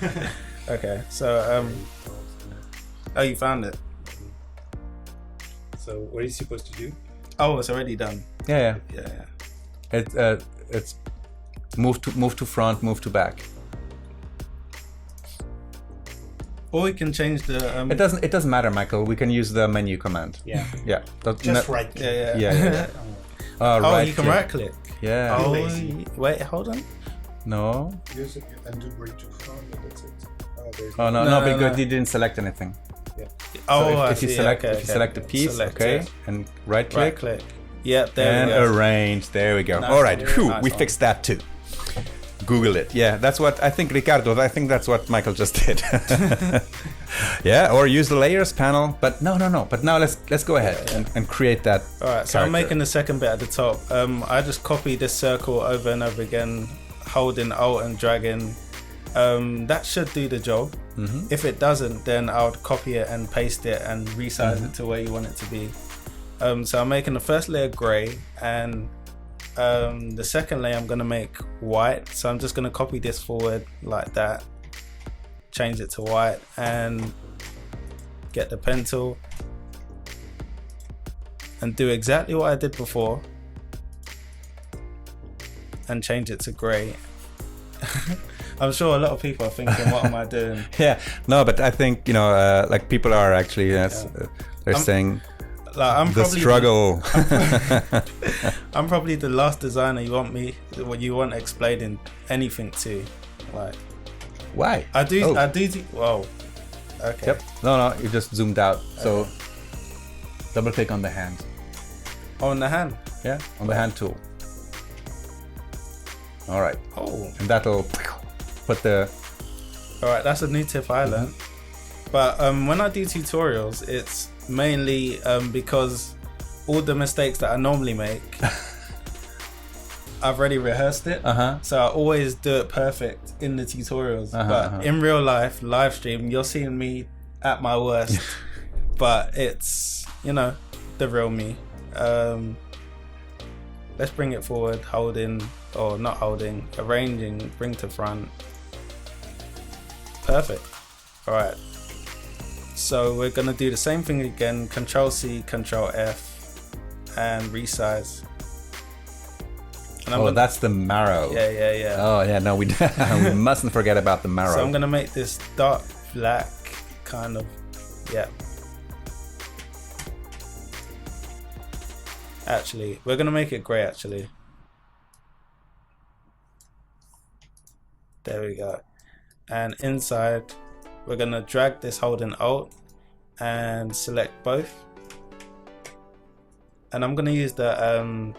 Speaker 2: Okay. So oh, you found it.
Speaker 3: So what are you supposed to do?
Speaker 2: Oh, it's already done.
Speaker 1: Yeah.
Speaker 2: Yeah.
Speaker 1: It's move to front, move to back.
Speaker 2: Or we can change the.
Speaker 1: It doesn't matter, Michael. We can use the menu command.
Speaker 3: Yeah.
Speaker 1: Yeah.
Speaker 3: Just right.
Speaker 2: Yeah.
Speaker 1: Oh,
Speaker 2: Oh,
Speaker 1: right
Speaker 2: you can
Speaker 1: click.
Speaker 2: right click.
Speaker 1: Yeah.
Speaker 2: Oh,
Speaker 3: lazy.
Speaker 2: wait, hold on.
Speaker 1: No.
Speaker 3: Use it and do bring to front, and that's it. There's
Speaker 1: Oh no, because you didn't select anything.
Speaker 3: Yeah.
Speaker 2: Oh,
Speaker 1: So
Speaker 2: I
Speaker 1: if you
Speaker 2: see.
Speaker 1: select
Speaker 2: Okay,
Speaker 1: if you select a piece,
Speaker 2: Select
Speaker 1: okay,
Speaker 2: it.
Speaker 1: and right click.
Speaker 2: Right click. Yep, there
Speaker 1: and
Speaker 2: we go.
Speaker 1: arrange. There we go.
Speaker 2: Nice
Speaker 1: All right,
Speaker 2: one.
Speaker 1: phew,
Speaker 2: Nice
Speaker 1: we
Speaker 2: one.
Speaker 1: fixed that too. Google it. Yeah, that's what I think, Ricardo. I think that's what Michael just did. Yeah, or use the layers panel. But no. But now let's go ahead and create that.
Speaker 2: All right, so I'm
Speaker 1: character.
Speaker 2: making the second bit at the top. I just copy this circle over and over again, holding Alt and dragging. That should do the job. If it doesn't, then I would copy it and paste it and resize it to where you want it to be. So I'm making the first layer gray, and the second layer I'm going to make white. So I'm just going to copy this forward like that, change it to white, and get the pen tool and do exactly what I did before and change it to gray. I'm sure a lot of people are thinking, what am I doing?
Speaker 1: Yeah, no, but I think, like people are actually, they're saying
Speaker 2: I'm
Speaker 1: the
Speaker 2: probably
Speaker 1: struggle.
Speaker 2: I'm probably the last designer you want explaining anything to. Like,
Speaker 1: Why?
Speaker 2: I do.
Speaker 1: Oh.
Speaker 2: Whoa. Okay.
Speaker 1: Yep. No, you just zoomed out. So double click on the hand.
Speaker 2: On the hand.
Speaker 1: Yeah, on the hand tool. All right.
Speaker 2: Oh.
Speaker 1: And that'll put the...
Speaker 2: All right. That's a new tip I learned. But when I do tutorials, it's mainly because all the mistakes that I normally make, I've already rehearsed it. So I always do it perfect in the tutorials. But in real life, live stream, you're seeing me at my worst. But it's, the real me. Let's bring it forward, arranging, bring to front. Perfect. All right. So we're gonna do the same thing again, Control C, Control F, and resize. And
Speaker 1: that's the marrow.
Speaker 2: Yeah.
Speaker 1: Oh yeah, no, we we mustn't forget about the marrow.
Speaker 2: So I'm gonna make this dark black, kind of, yeah. Actually, we're gonna make it grey actually. There we go. And inside, we're gonna drag this holding Alt and select both. And I'm gonna use the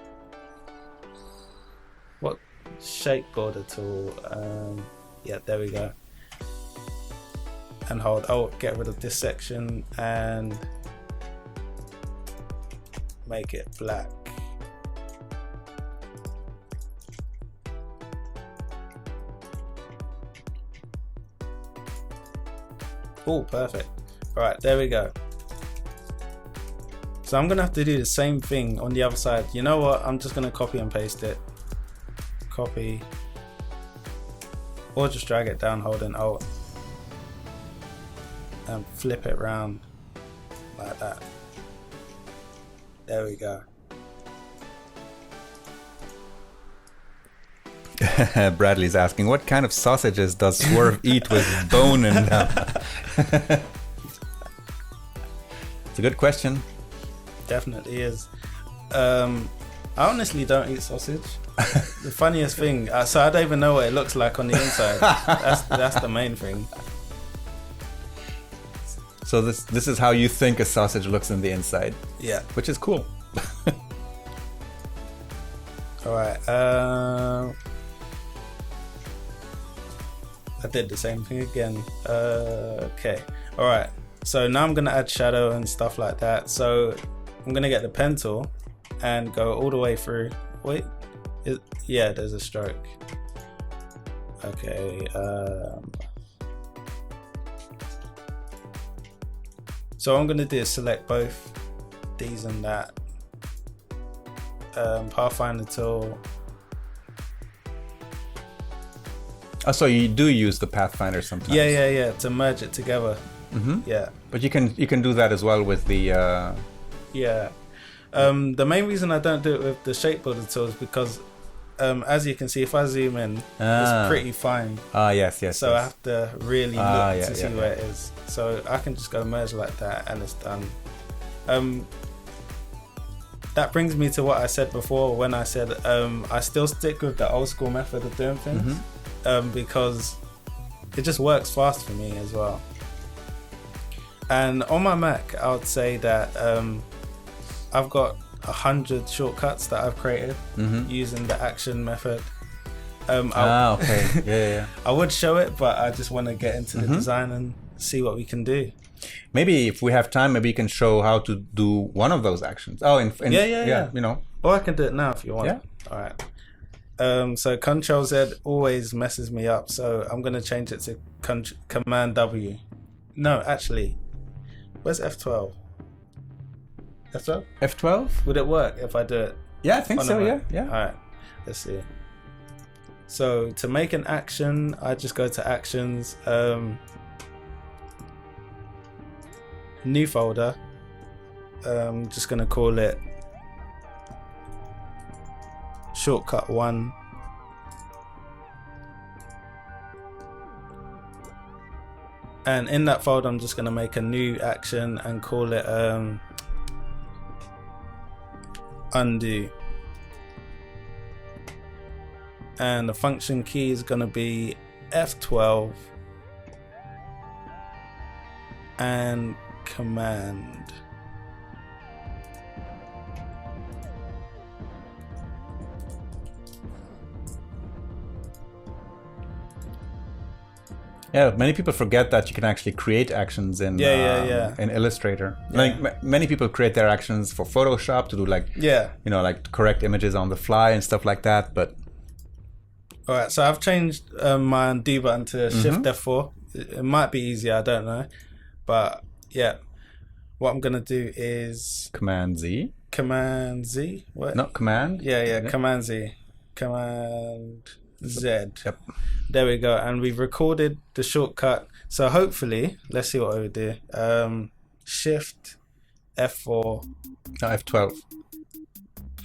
Speaker 2: shape border tool. Yeah, there we go. And hold Alt, get rid of this section and make it black. Oh, perfect. All right, there we go. So I'm gonna have to do the same thing on the other side. You know what? I'm just gonna copy and paste it. Copy. Or just drag it down holding Alt. And flip it around like that. There we go.
Speaker 1: Bradley's asking, what kind of sausages does Swerve eat with bone in them? It's a good question.
Speaker 2: Definitely is. I honestly don't eat sausage. The funniest thing, so I don't even know what it looks like on the inside. That's the main thing.
Speaker 1: So this is how you think a sausage looks in the inside.
Speaker 2: Yeah.
Speaker 1: Which is cool.
Speaker 2: All right. I did the same thing again. Okay. All right. So now I'm gonna add shadow and stuff like that. So I'm gonna get the pen tool and go all the way through. Wait. Yeah, there's a stroke. Okay. So what I'm gonna do is select both these and that. Pathfinder tool.
Speaker 1: Oh, so you do use the Pathfinder sometimes?
Speaker 2: Yeah, to merge it together. Yeah.
Speaker 1: But you can do that as well with the.
Speaker 2: Yeah. The main reason I don't do it with the shape builder tool is because, as you can see, if I zoom in, it's pretty fine.
Speaker 1: Yes.
Speaker 2: So I have to really look to see
Speaker 1: yeah.
Speaker 2: where it is. So I can just go merge like that and it's done. That brings me to what I said before when I said I still stick with the old school method of doing things because it just works fast for me as well. And on my Mac, I would say that I've got 100 shortcuts that I've created using the action method.
Speaker 1: Okay. Yeah.
Speaker 2: I would show it, but I just want to get into the design and see what we can do.
Speaker 1: Maybe if we have time, maybe you can show how to do one of those actions. Oh,
Speaker 2: yeah.
Speaker 1: You know.
Speaker 2: Or I can do it now if you want.
Speaker 1: Yeah.
Speaker 2: All right. So Control Z always messes me up, so I'm gonna change it to Command W. No, actually, where's F12? F12?
Speaker 1: F12?
Speaker 2: Would it work if I do it?
Speaker 1: Yeah, I think so. Yeah.
Speaker 2: All right. Let's see. So to make an action, I just go to Actions, new folder. Just gonna call it Shortcut 1. And in that folder, I'm just gonna make a new action and call it undo. And the function key is going to be F12 and command.
Speaker 1: Yeah, many people forget that you can actually create actions in in Illustrator. Like many people create their actions for Photoshop to do like like correct images on the fly and stuff like that, but
Speaker 2: all right, so I've changed my undo button to Shift F4. It might be easier, I don't know. But yeah, what I'm going to do is...
Speaker 1: Command Z?
Speaker 2: Command Z? What?
Speaker 1: Not Command?
Speaker 2: Yeah, Command Z. Command Z.
Speaker 1: Yep.
Speaker 2: There we go. And we've recorded the shortcut. So hopefully, let's see what I would do. Shift F4.
Speaker 1: No, F12.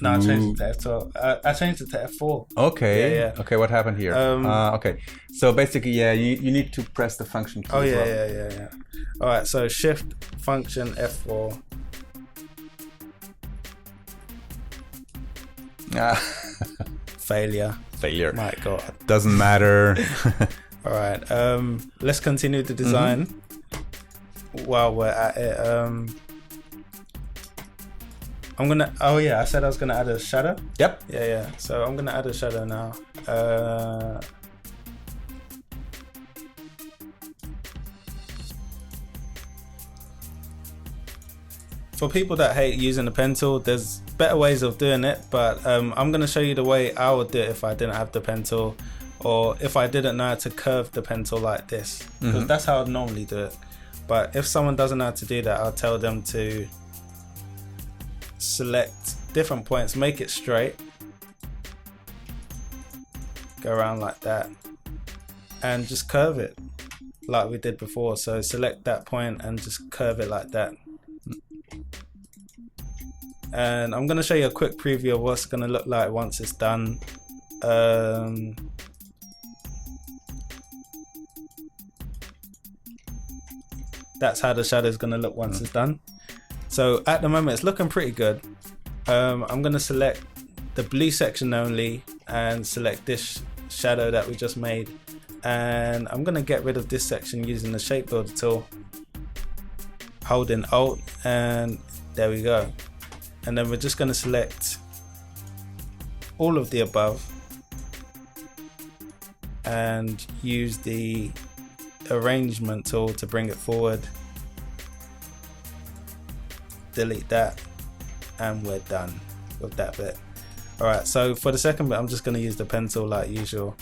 Speaker 2: No, I changed it to F12. I changed it to F4.
Speaker 1: Okay.
Speaker 2: Yeah.
Speaker 1: Okay, what happened here? Okay. So basically, you need to press the function key as well.
Speaker 2: Yeah. All right, so Shift function F4. Failure. My God.
Speaker 1: Doesn't matter.
Speaker 2: All right. Let's continue the design while we're at it. I'm gonna. Oh yeah, I said I was gonna add a shadow.
Speaker 1: Yep.
Speaker 2: Yeah. So I'm gonna add a shadow now. For people that hate using a pen tool, there's better ways of doing it, but I'm gonna show you the way I would do it if I didn't have the pen tool, or if I didn't know how to curve the pen tool like this, because that's how I'd normally do it. But if someone doesn't know how to do that, I'll tell them to select different points, make it straight, go around like that, and just curve it like we did before. So select that point and just curve it like that. And I'm going to show you a quick preview of what's going to look like once it's done. That's how the shadow is going to look once it's done. So at the moment it's looking pretty good. I'm going to select the blue section only and select this shadow that we just made. And I'm going to get rid of this section using the shape builder tool, holding Alt, and there we go. And then we're just going to select all of the above and use the arrangement tool to bring it forward. Delete that, and we're done with that bit. Alright, so for the second bit, I'm just going to use the pen tool like usual.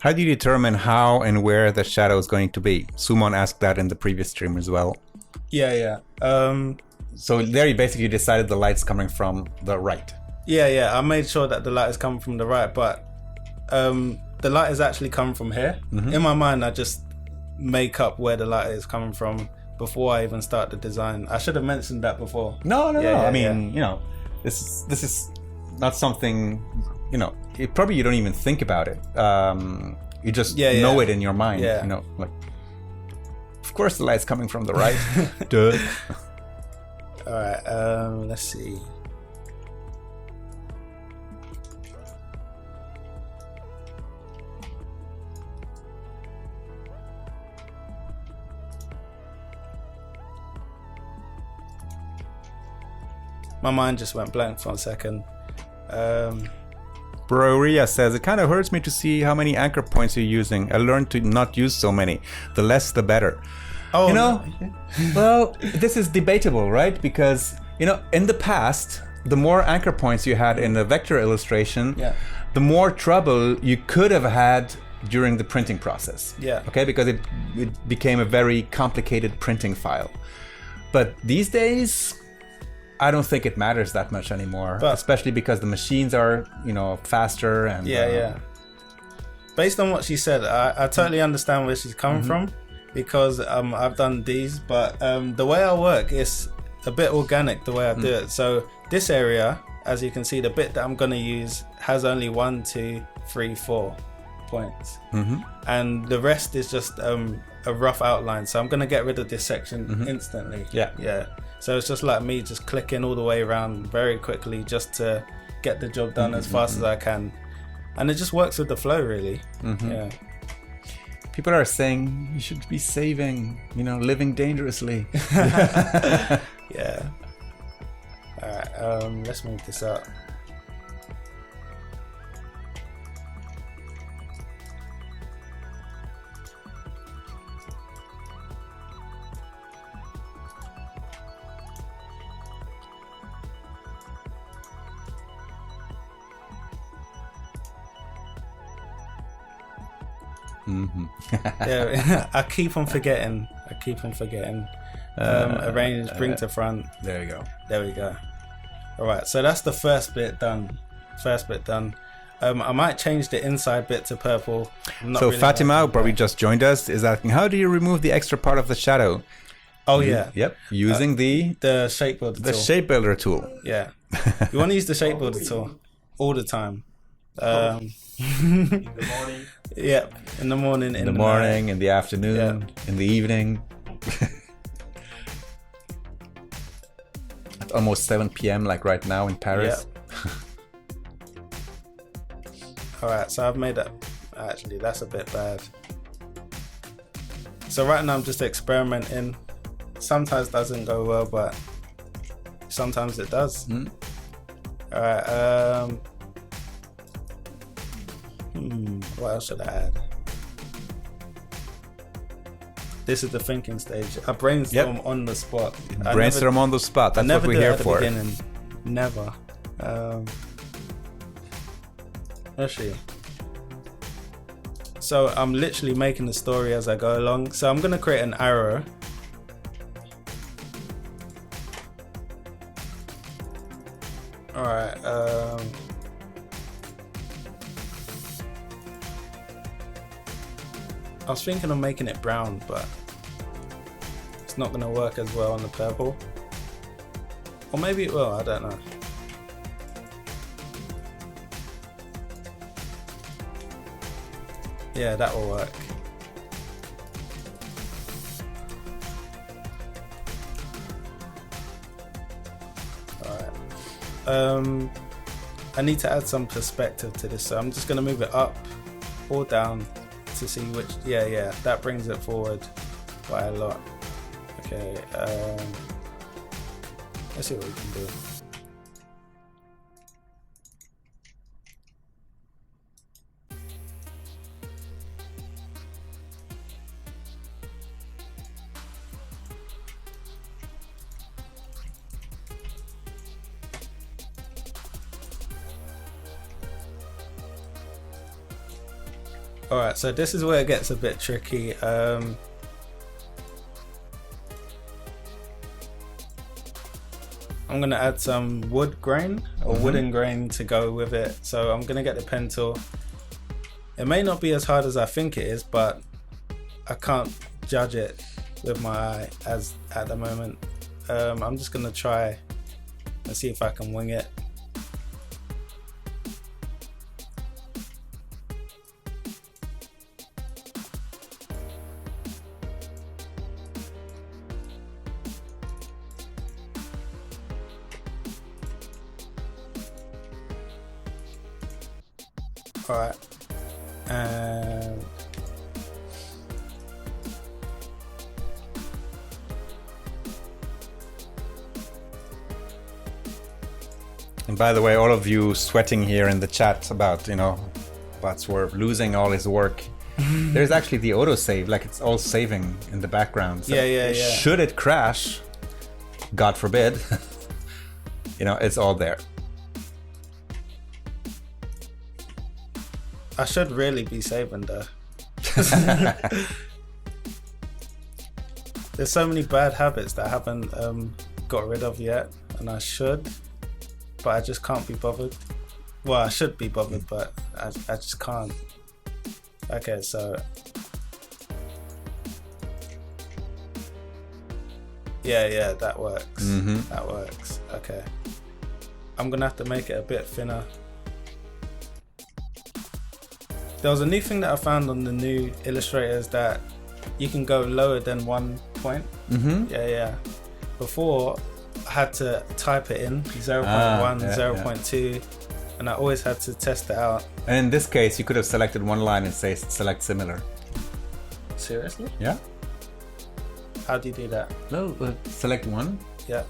Speaker 1: How do you determine how and where the shadow is going to be? Sumon asked that in the previous stream as well.
Speaker 2: Yeah.
Speaker 1: So there you basically decided the light's coming from the right.
Speaker 2: Yeah. I made sure that the light is coming from the right, but the light is actually coming from here. In my mind, I just make up where the light is coming from before I even start the design. I should have mentioned that before.
Speaker 1: No. I mean, you know, this is not something, you know, probably you don't even think about it. You just
Speaker 2: Yeah,
Speaker 1: know
Speaker 2: yeah.
Speaker 1: it in your mind,
Speaker 2: Yeah.
Speaker 1: you know, like, of course the light's coming from the right. Duh.
Speaker 2: All right, let's see. My mind just went blank for a second.
Speaker 1: Broria says, it kind of hurts me to see how many anchor points you're using. I learned to not use so many. The less, the better.
Speaker 2: Oh,
Speaker 1: You know, well, this is debatable, right? Because, you know, in the past, the more anchor points you had in the vector illustration,
Speaker 2: Yeah.
Speaker 1: the more trouble you could have had during the printing process.
Speaker 2: Yeah.
Speaker 1: Okay, because it became a very complicated printing file. But these days, I don't think it matters that much anymore,
Speaker 2: But-
Speaker 1: especially because the machines are, you know, faster and
Speaker 2: Yeah. Based on what she said, I totally understand where she's coming from, because I've done these, but the way I work is a bit organic the way I do it. So this area, as you can see, the bit that I'm going to use has only 1, 2, 3, 4 points, and the rest is just a rough outline. So I'm going to get rid of this section instantly. Yeah. So it's just like me just clicking all the way around very quickly just to get the job done as fast as I can, and it just works with the flow, really. Yeah.
Speaker 1: People are saying you should be saving, you know, living dangerously.
Speaker 2: Yeah. All right. Let's move this up. Yeah, I keep on forgetting. Arrange, bring to front.
Speaker 1: There you go.
Speaker 2: There we go. All right, so that's the first bit done. I might change the inside bit to purple. I'm not
Speaker 1: So
Speaker 2: really
Speaker 1: Fatima,
Speaker 2: sure.
Speaker 1: who probably just joined us, is asking, how do you remove the extra part of the shadow?
Speaker 2: Oh yeah,
Speaker 1: Yep, using
Speaker 2: the shape builder
Speaker 1: the
Speaker 2: tool.
Speaker 1: shape builder tool.
Speaker 2: Yeah, you want to use the shape builder tool all the time.
Speaker 3: In the morning.
Speaker 2: Yeah, in the morning,
Speaker 1: In the morning, in the afternoon,
Speaker 2: Yeah.
Speaker 1: in the evening. It's almost 7 p.m. like right now in Paris.
Speaker 2: All right, so I've made that. Actually, that's a bit bad. So right now I'm just experimenting. Sometimes doesn't go well, but sometimes it does. All right. What else should I add? This is the thinking stage. I brainstorm on the spot.
Speaker 1: Brainstorm on the spot. That's what we're here for.
Speaker 2: Beginning. Never. Let's see. So I'm literally making the story as I go along. So I'm gonna create an arrow. All right. I was thinking of making it brown, but it's not gonna work as well on the purple. Or maybe it will. I don't know. Yeah, that will work. Alright. I need to add some perspective to this, so I'm just gonna move it up or down to see which. Yeah, that brings it forward by a lot. Okay, let's see what we can do. Alright, so this is where it gets a bit tricky. I'm gonna add some wood grain or wooden grain to go with it. So I'm gonna get the pen tool. It may not be as hard as I think it is, but I can't judge it with my eye as at the moment. I'm just gonna try and see if I can wing it. All right. And
Speaker 1: And by the way, all of you sweating here in the chat about, about Swerve losing all his work. There's actually the autosave, like it's all saving in the background. So
Speaker 2: yeah.
Speaker 1: should it crash, God forbid, it's all there.
Speaker 2: I should really be saving though. There's so many bad habits that I haven't got rid of yet, and I should, but I just can't be bothered. Well, I should be bothered, but I just can't. Okay, so yeah, that works. That works. Okay, I'm gonna have to make it a bit thinner. There was a new thing that I found on the new Illustrators that you can go lower than 1 point. Yeah. Before, I had to type it in 0.1, 0.2, and I always had to test it out.
Speaker 1: And in this case, you could have selected one line and say select similar.
Speaker 2: Seriously?
Speaker 1: Yeah.
Speaker 2: How do you do that?
Speaker 1: No, select one.
Speaker 2: Yeah.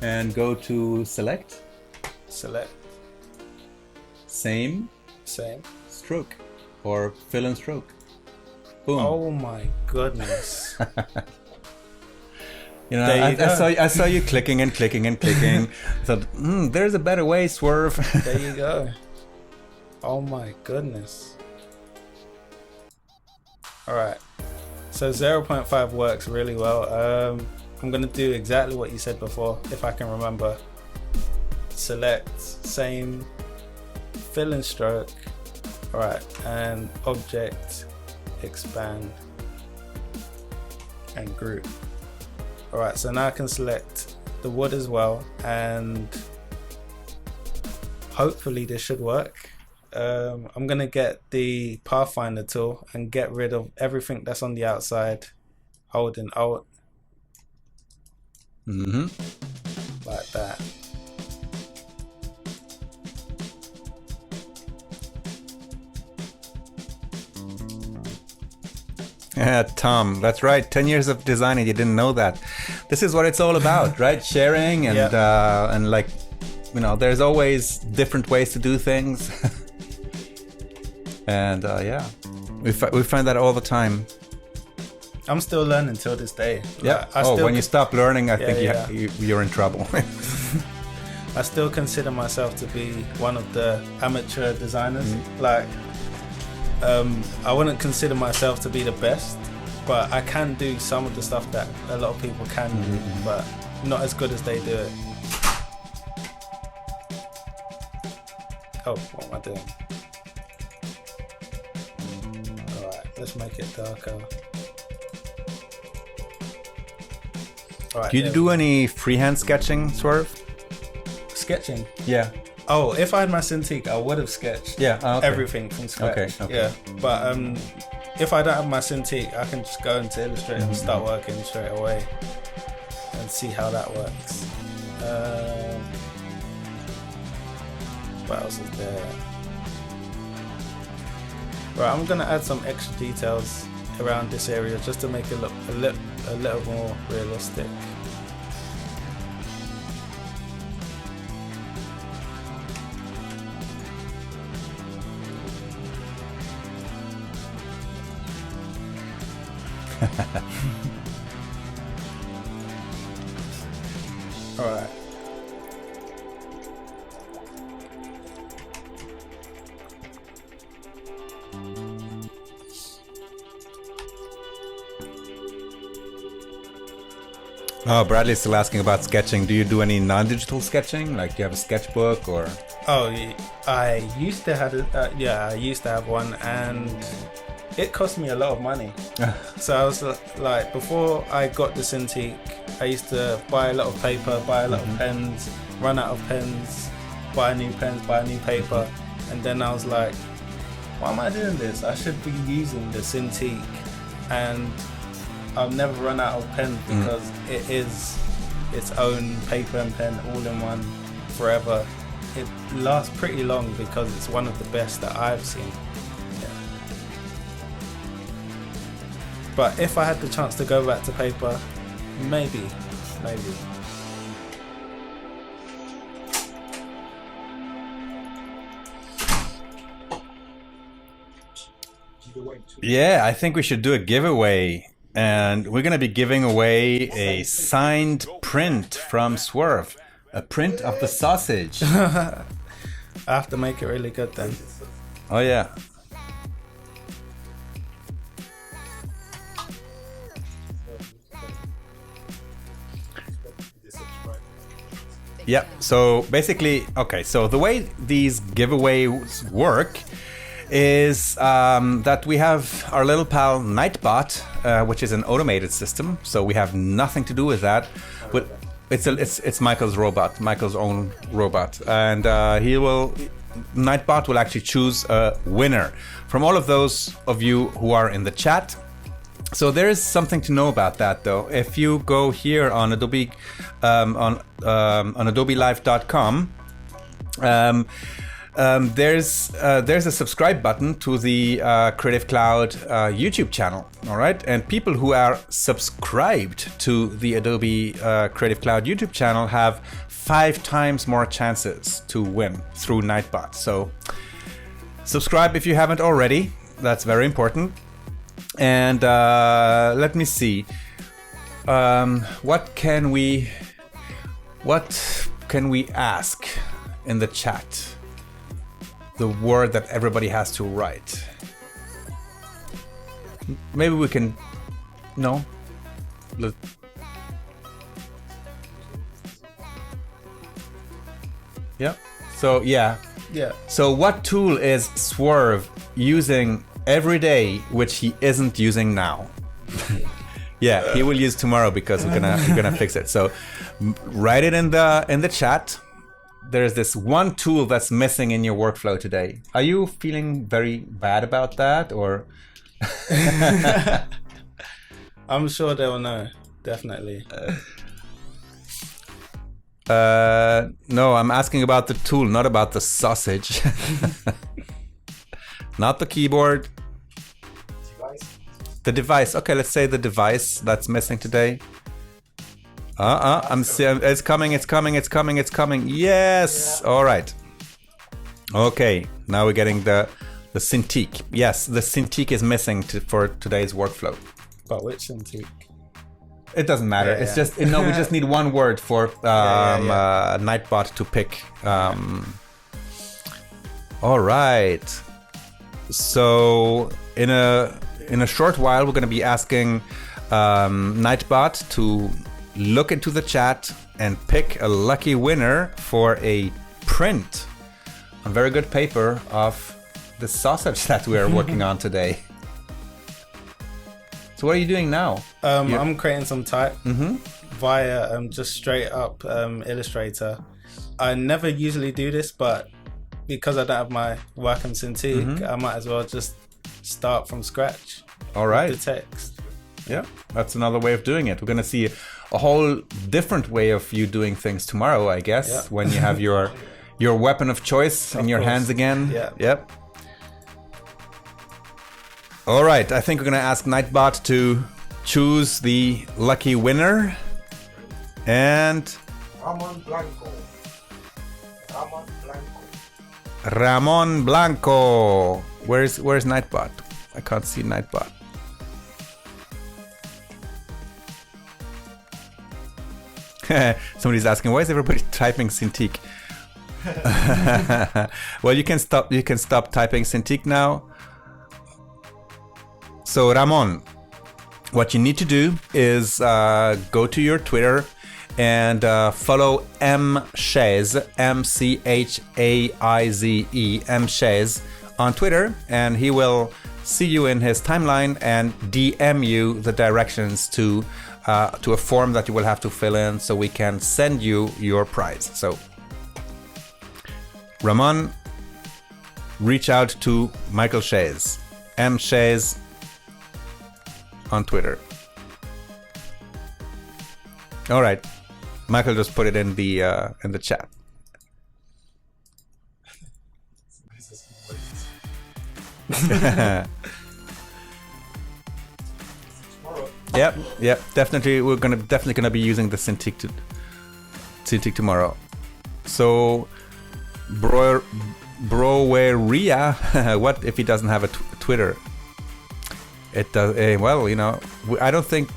Speaker 1: And go to select.
Speaker 2: Select.
Speaker 1: Same. Stroke. Or fill and stroke. Boom.
Speaker 2: Oh my goodness.
Speaker 1: I saw you clicking and clicking and clicking. I thought, there's a better way, Swerve.
Speaker 2: There you go. Oh my goodness. Alright. So 0.5 works really well. I'm going to do exactly what you said before, if I can remember. Select, same, fill and stroke. Alright, and object, expand, and group. Alright, so now I can select the wood as well, and hopefully this should work. I'm gonna get the Pathfinder tool and get rid of everything that's on the outside, holding Alt, like that.
Speaker 1: Yeah, Tom, that's right. 10 years of designing, you didn't know that. This is what it's all about, right? Sharing and and like, there's always different ways to do things. And we find that all the time.
Speaker 2: I'm still learning till this day.
Speaker 1: Yeah. When you stop learning, I think you're in trouble.
Speaker 2: I still consider myself to be one of the amateur designers. I wouldn't consider myself to be the best, but I can do some of the stuff that a lot of people can do, but not as good as they do it. Oh, what am I doing? Alright, let's make it darker. Alright,
Speaker 1: do you do any freehand sketching, Swerve?
Speaker 2: Sketching?
Speaker 1: Yeah.
Speaker 2: Oh, if I had my Cintiq, I would have sketched everything from scratch.
Speaker 1: Okay.
Speaker 2: Yeah, but if I don't have my Cintiq, I can just go into Illustrator and start working straight away and see how that works. What else is there? Right, I'm gonna add some extra details around this area just to make it look a little more realistic. Alright.
Speaker 1: Oh, Bradley's still asking about sketching. Do you do any non-digital sketching? Like, do you have a sketchbook or?
Speaker 2: Oh, I used to have I used to have one, and it cost me a lot of money. So I was like, before I got the Cintiq, I used to buy a lot of paper, buy a lot of pens, run out of pens, buy new pens, buy new paper, and then I was like, why am I doing this? I should be using the Cintiq, and I'll never run out of pens because it is its own paper and pen all in one forever. it lasts pretty long because it's one of the best that I've seen. Yeah. But if I had the chance to go back to paper, maybe.
Speaker 1: Yeah, I think we should do a giveaway. And we're going to be giving away a signed print from Swerve. A print of the sausage.
Speaker 2: I have to make it really good then.
Speaker 1: Oh, yeah. Yeah, so basically, okay, so the way these giveaways work is that we have our little pal Nightbot, which is an automated system, so we have nothing to do with that. But it's Michael's robot, Michael's own robot, and Nightbot will actually choose a winner from all of those of you who are in the chat. So there is something to know about that, though. If you go here on Adobe, on AdobeLive.com, there's a subscribe button to the Creative Cloud YouTube channel. All right, and people who are subscribed to the Adobe Creative Cloud YouTube channel have 5 times more chances to win through Nightbot. So subscribe if you haven't already. That's very important. And let me see. What can we ask in the chat? The word that everybody has to write. Maybe we can. No. Yeah. So yeah.
Speaker 2: Yeah.
Speaker 1: So what tool is Swerve using every day, which he isn't using now? Yeah, he will use tomorrow because we're gonna fix it. So write it in the chat. There's this one tool that's missing in your workflow today. Are you feeling very bad about that, or?
Speaker 2: I'm sure they'll know. Definitely.
Speaker 1: No, I'm asking about the tool, not about the sausage. Not the keyboard. The device. Okay, let's say the device that's missing today. It's coming. Yes. All right. Okay. Now we're getting the Cintiq. Yes, the Cintiq is missing for today's workflow.
Speaker 2: But which Cintiq?
Speaker 1: It doesn't matter.
Speaker 2: Yeah,
Speaker 1: it's just we just need one word for Nightbot to pick. All right. So in a short while, we're going to be asking Nightbot to look into the chat and pick a lucky winner for a print on very good paper of the sausage that we are working on today. So what are you doing now?
Speaker 2: I'm creating some type via just straight up Illustrator. I never usually do this, but because I don't have my Wacom Cintiq, I might as well just start from scratch.
Speaker 1: All right.
Speaker 2: With the text.
Speaker 1: Yeah, that's another way of doing it. We're going to see a whole different way of you doing things tomorrow, I guess, when you have your weapon of choice in your hands again.
Speaker 2: Yeah.
Speaker 1: Yep. All right, I think we're going to ask Nightbot to choose the lucky winner. And Ramon Blanco. Where's Nightbot? I can't see Nightbot. Somebody's asking, why is everybody typing Cintiq? Well, you can stop typing Cintiq now. So Ramon, what you need to do is go to your Twitter and follow Mchaize, Mchaize, Mchaize on Twitter, and he will see you in his timeline and DM you the directions to a form that you will have to fill in so we can send you your prize. So Ramon, reach out to Michael Chaize, Mchaize on Twitter. All right, Michael just put it in the chat. Yep. Definitely, we're definitely gonna be using the Cintiq tomorrow. So, Broweria, what if he doesn't have a Twitter? It does. Well, you know, I don't think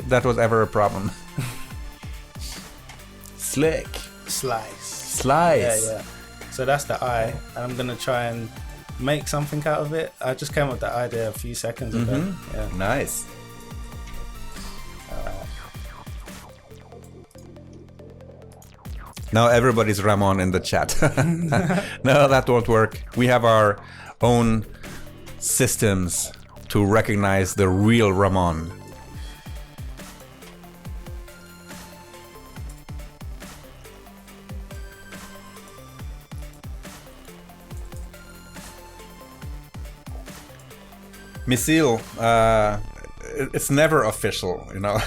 Speaker 1: that was ever a problem. Slick.
Speaker 2: Slice. Yeah. So that's the eye, and I'm gonna try and make something out of it. I just came up with the idea a few seconds ago. Yeah.
Speaker 1: Nice. Now everybody's Ramon in the chat. No, that won't work. We have our own systems to recognize the real Ramon. Missile, it's never official, you know.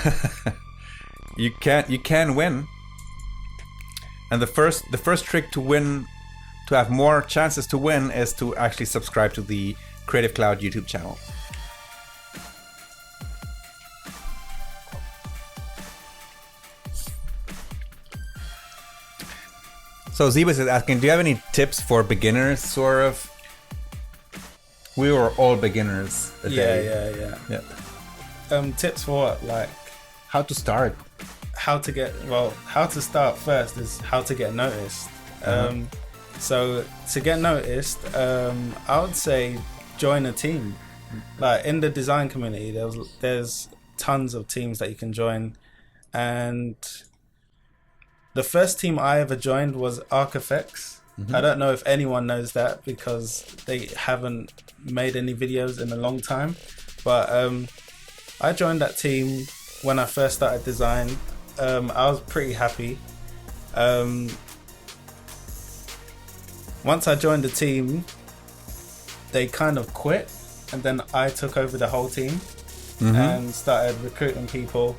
Speaker 1: You can win. And the first trick to win, to have more chances to win, is to actually subscribe to the Creative Cloud YouTube channel. So Zebus is asking, do you have any tips for beginners, Swerve? We were all beginners a day.
Speaker 2: Yeah. Tips for what? Like
Speaker 1: how to start.
Speaker 2: How to start first is how to get noticed. So to get noticed, I would say join a team. Like in the design community, there's tons of teams that you can join, and the first team I ever joined was Archifacts. I don't know if anyone knows that because they haven't made any videos in a long time, but I joined that team when I first started design. I was pretty happy. Once I joined the team, they kind of quit, and then I took over the whole team and started recruiting people,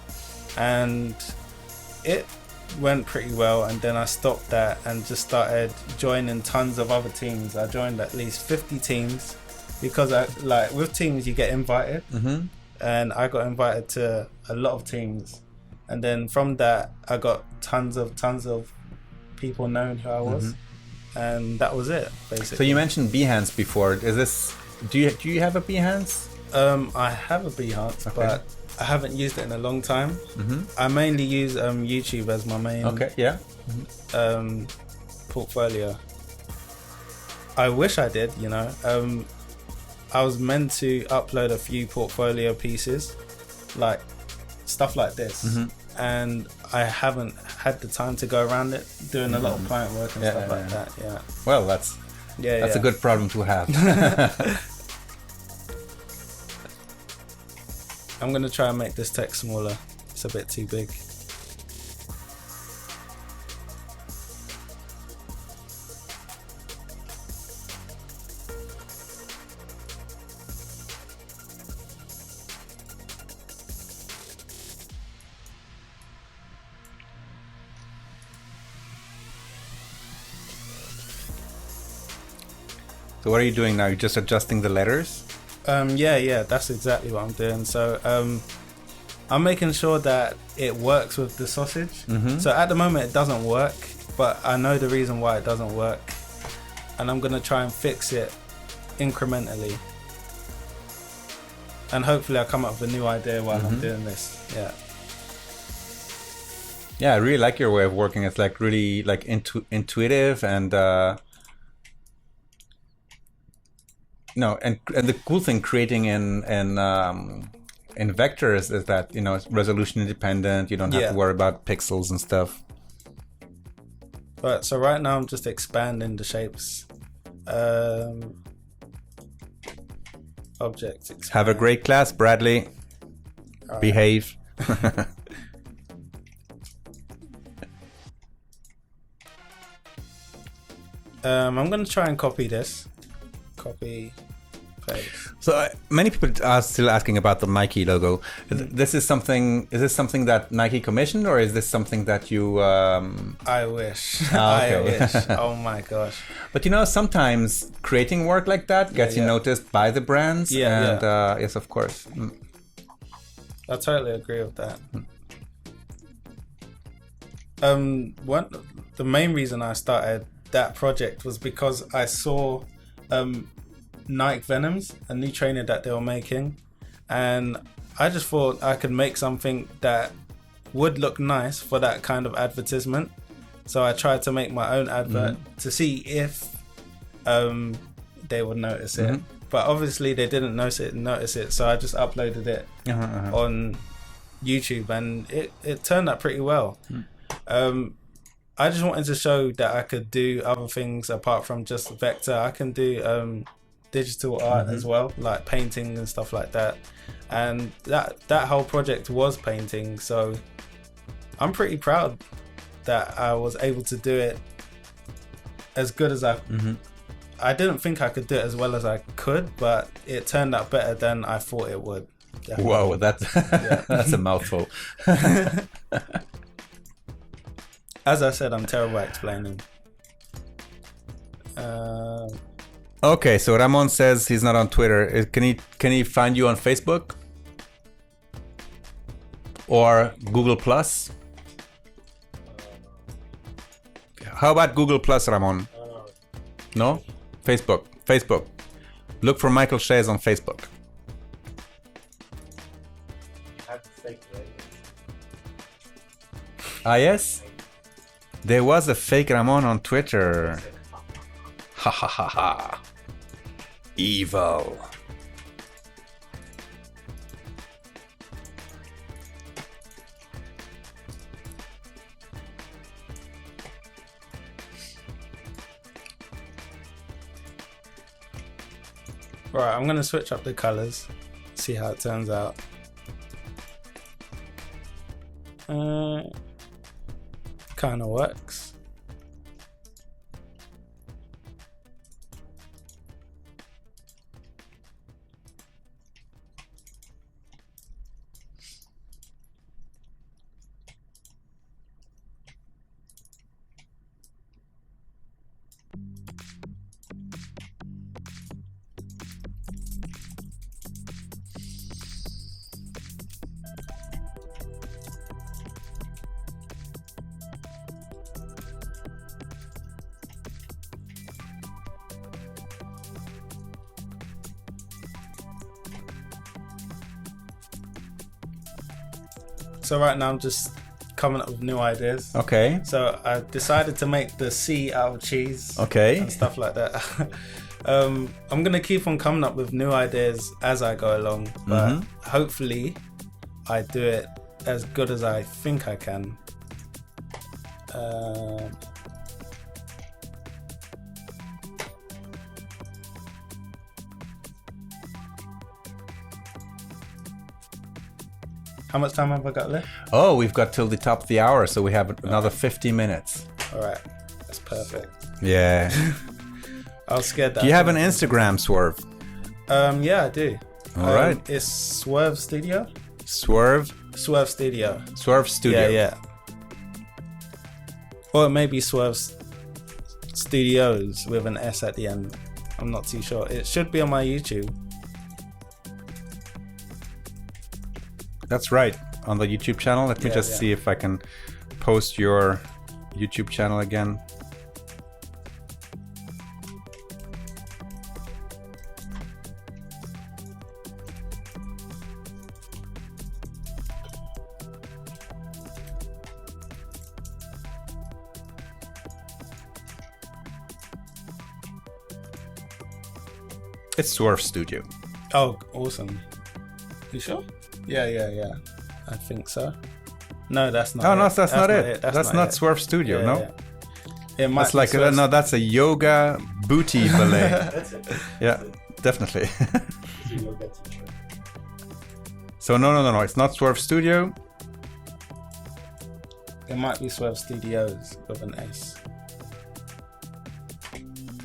Speaker 2: and it went pretty well. And then I stopped that and just started joining tons of other teams. I joined at least 50 teams because with teams you get invited, and I got invited to a lot of teams. And then from that, I got tons of people knowing who I was, and that was it, basically.
Speaker 1: So you mentioned Behance before. Do you have a Behance?
Speaker 2: I have a Behance, but I haven't used it in a long time. I mainly use YouTube as my main portfolio. I wish I did, you know. I was meant to upload a few portfolio pieces, like stuff like this, and I haven't had the time to go around it, doing a lot of client work and stuff like that. Yeah.
Speaker 1: Well, that's a good problem to have.
Speaker 2: I'm gonna try and make this text smaller. It's a bit too big.
Speaker 1: So what are you doing now? You're just adjusting the letters?
Speaker 2: Yeah, that's exactly what I'm doing. So I'm making sure that it works with the sausage. So at the moment it doesn't work, but I know the reason why it doesn't work, and I'm gonna try and fix it incrementally, and hopefully I'll come up with a new idea while I'm doing this.
Speaker 1: Yeah, I really like your way of working. It's like really like intuitive and and the cool thing creating in vectors is that, you know, it's resolution independent. You don't have to worry about pixels and stuff.
Speaker 2: But so right now I'm just expanding the shapes. Objects. Expand.
Speaker 1: Have a great class, Bradley. Right. Behave.
Speaker 2: I'm gonna try and copy this. Copy, paste.
Speaker 1: So many people are still asking about the Nike logo. This is something. Is this something that Nike commissioned, or is this something that you?
Speaker 2: I wish.
Speaker 1: Okay.
Speaker 2: I wish. Oh my gosh.
Speaker 1: But you know, sometimes creating work like that gets you noticed by the brands.
Speaker 2: Yeah,
Speaker 1: and, yes, of course.
Speaker 2: I totally agree with that. The main reason I started that project was because I saw Nike Venoms, a new trainer that they were making, and I just thought I could make something that would look nice for that kind of advertisement. So I tried to make my own advert to see if they would notice it. But obviously they didn't notice it, so I just uploaded it on YouTube, and it turned out pretty well. I just wanted to show that I could do other things apart from just vector. I can do digital art as well, like painting and stuff like that. And that whole project was painting, so I'm pretty proud that I was able to do it as good as I didn't think I could do it as well as I could, but it turned out better than I thought it would. Definitely.
Speaker 1: Whoa, that's a mouthful.
Speaker 2: As I said, I'm terrible at explaining.
Speaker 1: Okay, so Ramon says he's not on Twitter. Can he find you on Facebook or Google Plus? How about Google Plus, Ramon? No? Facebook. Look for Michael Shays on Facebook. Ah, yes? There was a fake Ramon on Twitter. Ha ha ha ha. Evil.
Speaker 2: Right, I'm gonna switch up the colors, see how it turns out. Kind of works. So right now I'm just coming up with new ideas.
Speaker 1: Okay.
Speaker 2: So I decided to make the C out of cheese.
Speaker 1: Okay.
Speaker 2: And stuff like that. I'm gonna keep on coming up with new ideas as I go along, but hopefully I do it as good as I think I can. How much time have I got left?
Speaker 1: Oh, we've got till the top of the hour, so we have another 50 minutes.
Speaker 2: All right, that's perfect.
Speaker 1: Yeah.
Speaker 2: I was scared that.
Speaker 1: Do you have an Instagram, Swerve?
Speaker 2: Yeah, I do.
Speaker 1: All right.
Speaker 2: It's Swerve Studio.
Speaker 1: Swerve
Speaker 2: Studio.
Speaker 1: Studio.
Speaker 2: Yeah. Or maybe Swerve Studios with an S at the end. I'm not too sure. It should be on my YouTube.
Speaker 1: That's right, on the YouTube channel. Let me just see if I can post your YouTube channel again. It's Swerve Studio.
Speaker 2: Oh, awesome. You sure? Yeah. I think so. No, that's not.
Speaker 1: Oh,
Speaker 2: it.
Speaker 1: no, that's not it.
Speaker 2: That's
Speaker 1: That's not Swerve Studio.
Speaker 2: Yeah,
Speaker 1: no.
Speaker 2: Yeah. It might.
Speaker 1: That's like no. That's a yoga booty ballet.
Speaker 3: That's it.
Speaker 1: Yeah, definitely.
Speaker 3: It's a yoga teacher.
Speaker 1: So no. It's not Swerve Studio.
Speaker 2: It might be Swerve Studios with an S.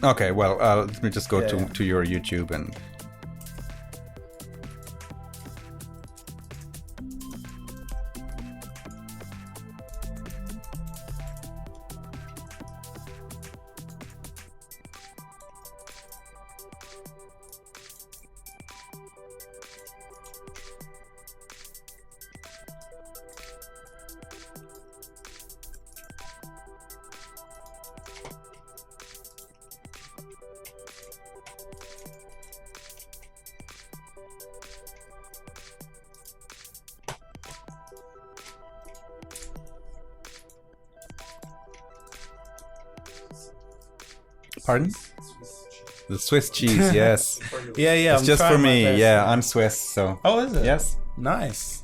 Speaker 1: Okay, well, let me just go
Speaker 2: Yeah.
Speaker 1: to your YouTube and Pardon?
Speaker 3: Swiss cheese.
Speaker 1: The Swiss cheese, yes.
Speaker 2: Yeah.
Speaker 1: It's
Speaker 2: I'm
Speaker 1: just for
Speaker 2: trying my
Speaker 1: me.
Speaker 2: best.
Speaker 1: Yeah, I'm Swiss, so
Speaker 2: Oh, is it?
Speaker 1: yes.
Speaker 2: Nice.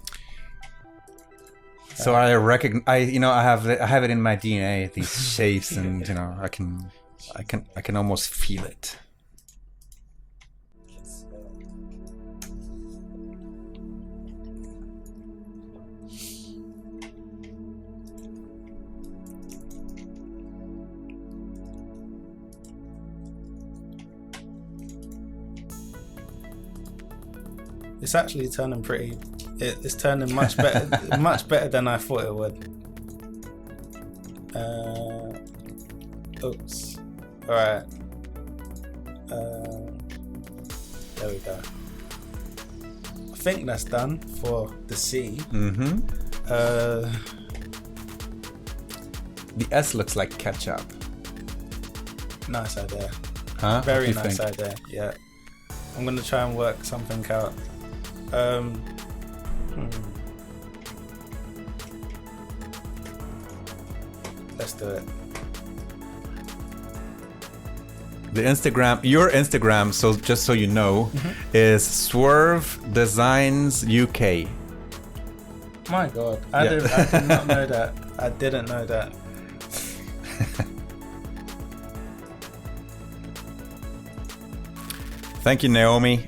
Speaker 1: So I recognize. I have it in my DNA. These shapes, and I can almost feel it.
Speaker 2: It's actually turning pretty. It's turning much better, much better than I thought it would. Oops. All right. There we go. I think that's done for the C.
Speaker 1: Mm-hmm.
Speaker 2: Uh,
Speaker 1: The S looks like ketchup.
Speaker 2: nice idea.
Speaker 1: Huh? What
Speaker 2: Very
Speaker 1: do you
Speaker 2: nice
Speaker 1: think?
Speaker 2: idea. Yeah. I'm gonna try and work something out. Let's do it.
Speaker 1: Your Instagram, so just so you know, is Swerve Designs UK.
Speaker 2: My God, I did not know that. I didn't know that.
Speaker 1: Thank you, Naomi.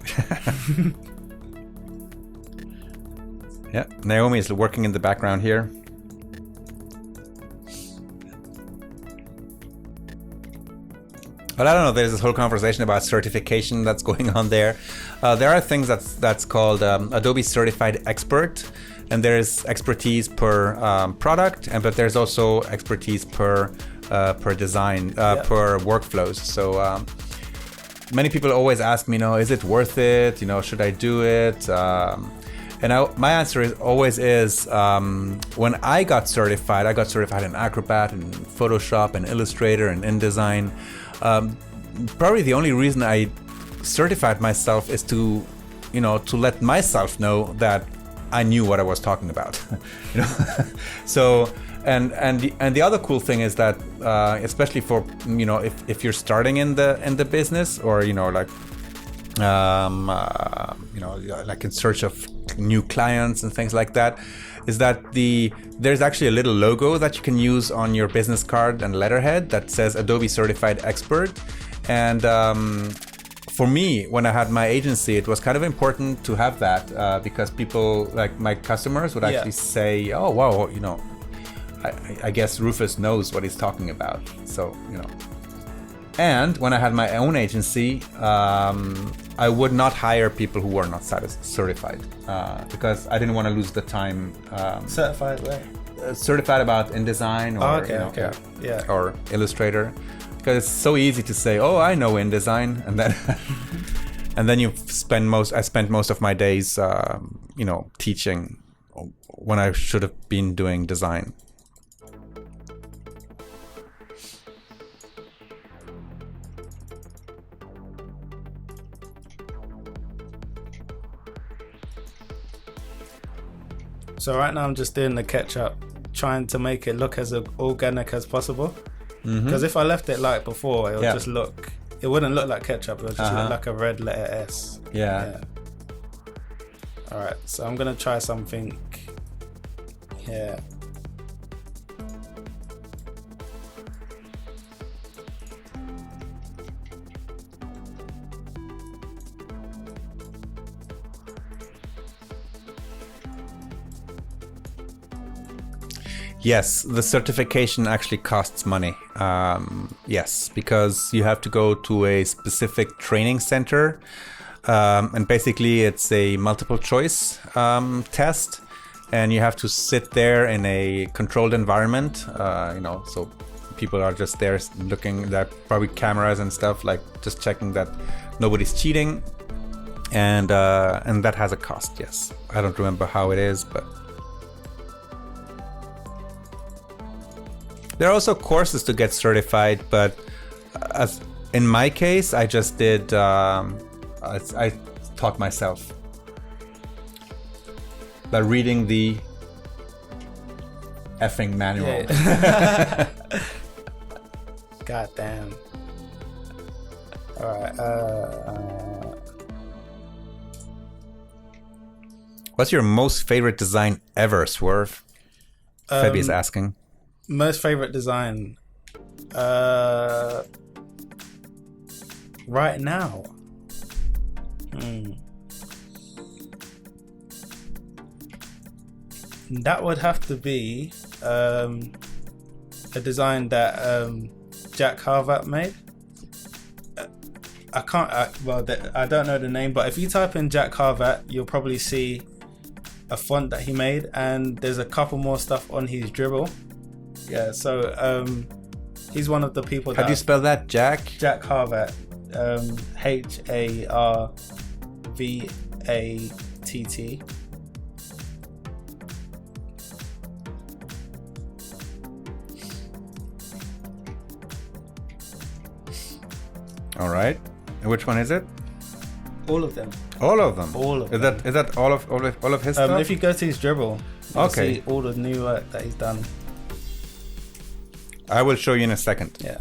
Speaker 1: Yeah, Naomi is working in the background here. But I don't know. There's this whole conversation about certification that's going on there. There are things that's called Adobe Certified Expert, and there's expertise per product, but there's also expertise per design, per workflows. So many people always ask me, is it worth it? Should I do it? My answer is always when I got certified in Acrobat and Photoshop and Illustrator and InDesign. Probably the only reason I certified myself is to let myself know that I knew what I was talking about. So and the other cool thing is that especially for if you're starting in the business or like in search of new clients and things like that, is that there's actually a little logo that you can use on your business card and letterhead that says Adobe Certified Expert. And for me, when I had my agency, it was kind of important to have that because people, like my customers, would actually say, "Oh, wow, I guess Rufus knows what he's talking about." So, And when I had my own agency, I would not hire people who were not certified because I didn't want to lose the time.
Speaker 2: Certified where?
Speaker 1: Certified about InDesign or or Illustrator, because it's so easy to say, "Oh, I know InDesign," and then and then I spent most of my days, teaching when I should have been doing design.
Speaker 2: So right now I'm just doing the ketchup, trying to make it look as organic as possible. Because if I left it like before, it would it wouldn't look like ketchup. It would just look like a red letter S.
Speaker 1: Yeah.
Speaker 2: All right, so I'm gonna try something here.
Speaker 1: Yes, the certification actually costs money. Yes, because you have to go to a specific training center. And basically it's a multiple choice test. And you have to sit there in a controlled environment, so people are just there looking at probably cameras and stuff, like just checking that nobody's cheating. And that has a cost, yes. I don't remember how it is, but there are also courses to get certified, but as in my case, I just did, I taught myself by reading the effing manual.
Speaker 2: Yeah. God damn. All right.
Speaker 1: What's your most favorite design ever, Swerve? Febby is asking.
Speaker 2: Most favorite design. Right now. That would have to be a design that Jack Harvat made. I don't know the name, but if you type in Jack Harvat, you'll probably see a font that he made, and there's a couple more stuff on his dribble. Yeah, so he's one of the people.
Speaker 1: How do you spell that, Jack?
Speaker 2: Jack Harvat. Harvatt.
Speaker 1: All right. And which one is it?
Speaker 2: All of them.
Speaker 1: All of them.
Speaker 2: All of
Speaker 1: is
Speaker 2: them.
Speaker 1: Is that all of his stuff?
Speaker 2: If you go to his dribble, you'll
Speaker 1: Okay.
Speaker 2: see all the new work that he's done.
Speaker 1: I will show you in a second.
Speaker 2: Yeah.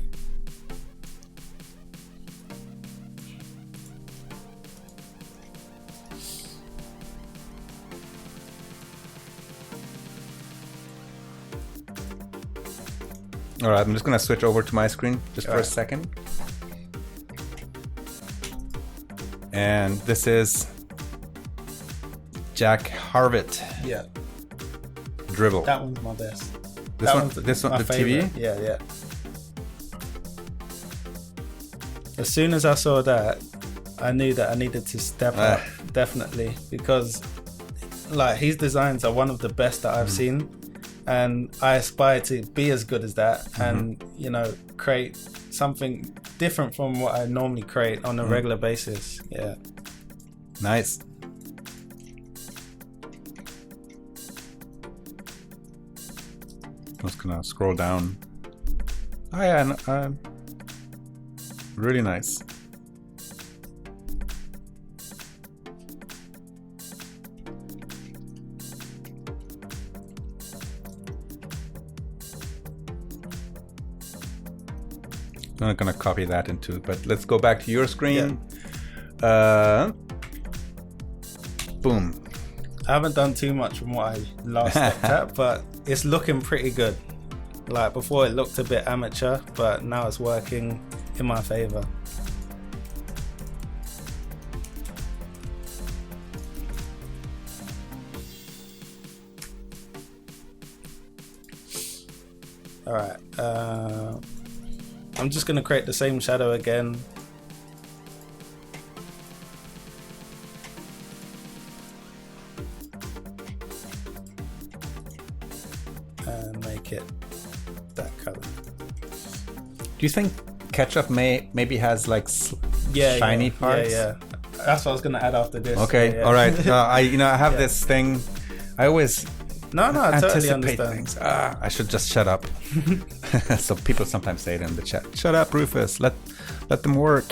Speaker 1: All right, I'm just gonna switch over to my screen just for a second. And this is Jack Harvat
Speaker 2: Yeah.
Speaker 1: dribble.
Speaker 2: That one's my best.
Speaker 1: This one, the
Speaker 2: my favorite.
Speaker 1: TV.
Speaker 2: Yeah. As soon as I saw that, I knew that I needed to step up, definitely, because like his designs are one of the best that I've seen, and I aspire to be as good as that, and create something different from what I normally create on a regular basis. Yeah.
Speaker 1: Nice. I'm just gonna scroll down. Oh yeah, really nice. I'm not gonna copy that into, but let's go back to your screen. Boom.
Speaker 2: I haven't done too much from what I last looked at, but it's looking pretty good. Like before it looked a bit amateur, but now it's working in my favor. All right. I'm just going to create the same shadow again. And make it that color.
Speaker 1: Do you think ketchup maybe has like shiny parts?
Speaker 2: Yeah. That's what I was going to add after this.
Speaker 1: Okay, all right. I have this thing. I always
Speaker 2: I totally
Speaker 1: anticipate
Speaker 2: understand.
Speaker 1: things. I should just shut up. So people sometimes say it in the chat. Shut up, Rufus. Let them work.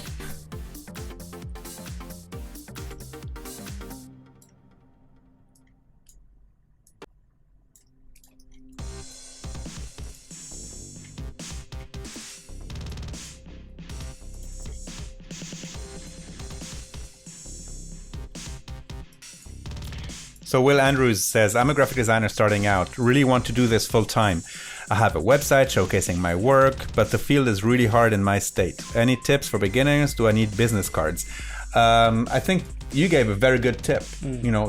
Speaker 1: So Will Andrews says, I'm a graphic designer starting out. Really want to do this full time. I have a website showcasing my work, but the field is really hard in my state. Any tips for beginners? Do I need business cards? I think you gave a very good tip.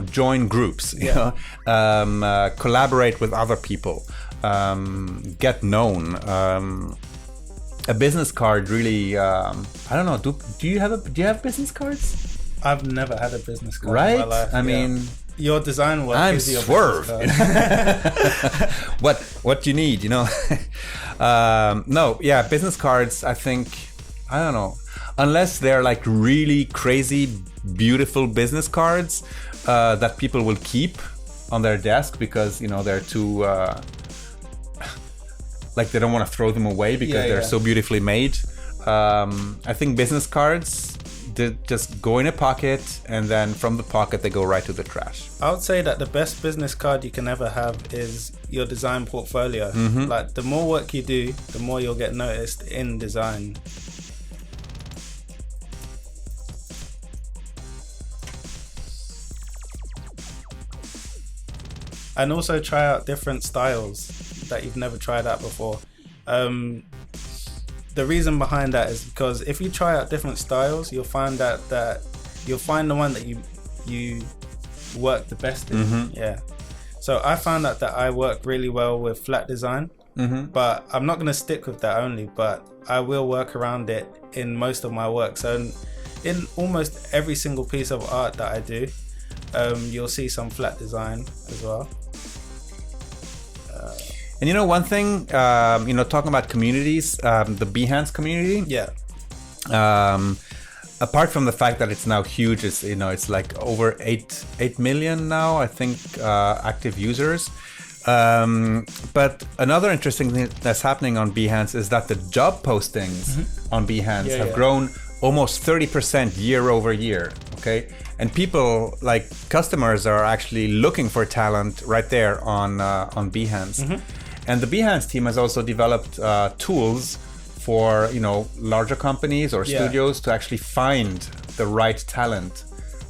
Speaker 1: Join groups. Collaborate with other people. Get known. A business card really. I don't know. Do you have business cards?
Speaker 2: I've never had a business card
Speaker 1: right?
Speaker 2: in my life.
Speaker 1: I mean,
Speaker 2: your design work
Speaker 1: I'm
Speaker 2: is your
Speaker 1: Swerve.
Speaker 2: business
Speaker 1: What do you need? Business cards. I think, I don't know, unless they're like really crazy, beautiful business cards that people will keep on their desk because they're too like they don't want to throw them away because they're so beautifully made. I think business cards. They just go in a pocket, and then from the pocket they go right to the trash.
Speaker 2: I would say that the best business card you can ever have is your design portfolio. Like the more work you do, the more you'll get noticed in design. And also try out different styles that you've never tried out before. The reason behind that is because if you try out different styles, you'll find that you'll find the one that you work the best in.
Speaker 1: Mm-hmm.
Speaker 2: Yeah. So I found out that I work really well with flat design,
Speaker 1: Mm-hmm.
Speaker 2: but I'm not going to stick with that only, but I will work around it in most of my work. So in almost every single piece of art that I do, you'll see some flat design as well.
Speaker 1: And one thing, talking about communities, the Behance community.
Speaker 2: Yeah.
Speaker 1: Apart from the fact that it's now huge, it's like over 8 million now, I think, active users. But another interesting thing that's happening on Behance is that the job postings on Behance have grown almost 30% year over year. Okay, and people, like customers, are actually looking for talent right there on Behance. And the Behance team has also developed tools for larger companies or studios to actually find the right talent.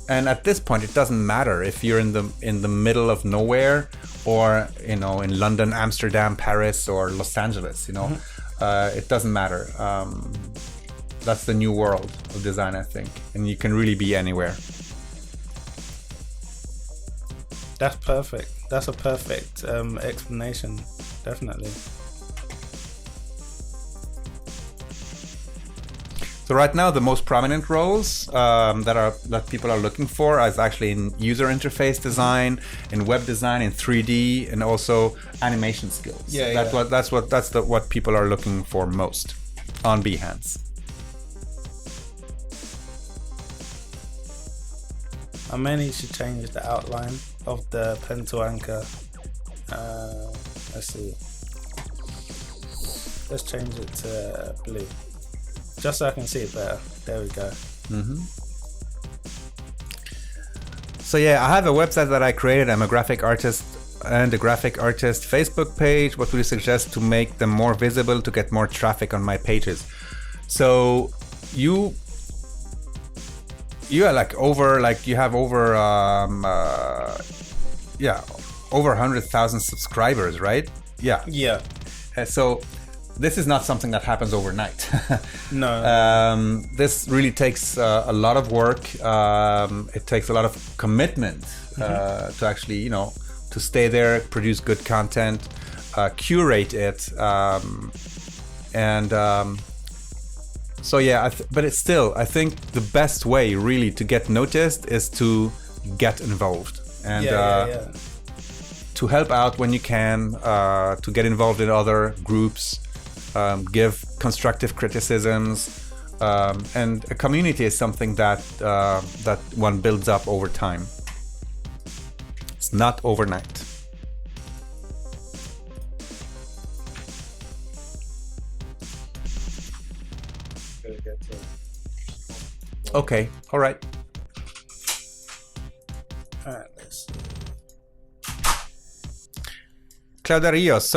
Speaker 1: And at this point, it doesn't matter if you're in the middle of nowhere or in London, Amsterdam, Paris, or Los Angeles. It doesn't matter. That's the new world of design, I think, and you can really be anywhere.
Speaker 2: That's perfect. That's a perfect explanation. Definitely.
Speaker 1: So right now, the most prominent roles that people are looking for is actually in user interface design, in web design, in 3D, and also animation skills. That's what people are looking for most on Behance.
Speaker 2: I may need to change the outline of the pen to anchor. Let's see. Let's change it to blue. Just so I can see it better. There we go.
Speaker 1: So yeah, I have a website that I created. I'm a graphic artist and a graphic artist Facebook page. What would you suggest to make them more visible, to get more traffic on my pages? So you have over over 100,000 subscribers, right?
Speaker 2: Yeah.
Speaker 1: So this is not something that happens overnight.
Speaker 2: No.
Speaker 1: This really takes a lot of work. It takes a lot of commitment to actually, to stay there, produce good content, curate it, so yeah. But it's still, I think the best way really to get noticed is to get involved and to help out when you can, to get involved in other groups. Give constructive criticisms, and a community is something that one builds up over time. It's not overnight. Okay, all right.
Speaker 2: All right, let's see.
Speaker 1: Claudia Rios,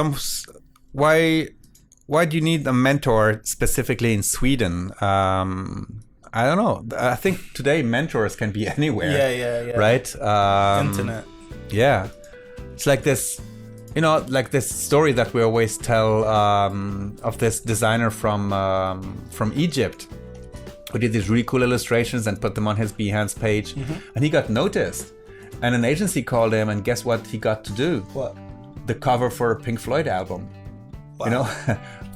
Speaker 1: why do you need a mentor specifically in Sweden? I don't know. I think today mentors can be anywhere.
Speaker 2: Yeah.
Speaker 1: Right?
Speaker 2: Internet.
Speaker 1: Yeah. It's like this, like this story that we always tell of this designer from Egypt who did these really cool illustrations and put them on his Behance page. And he got noticed. And an agency called him, and guess what he got to do?
Speaker 2: What?
Speaker 1: The cover for a Pink Floyd album.
Speaker 2: Wow.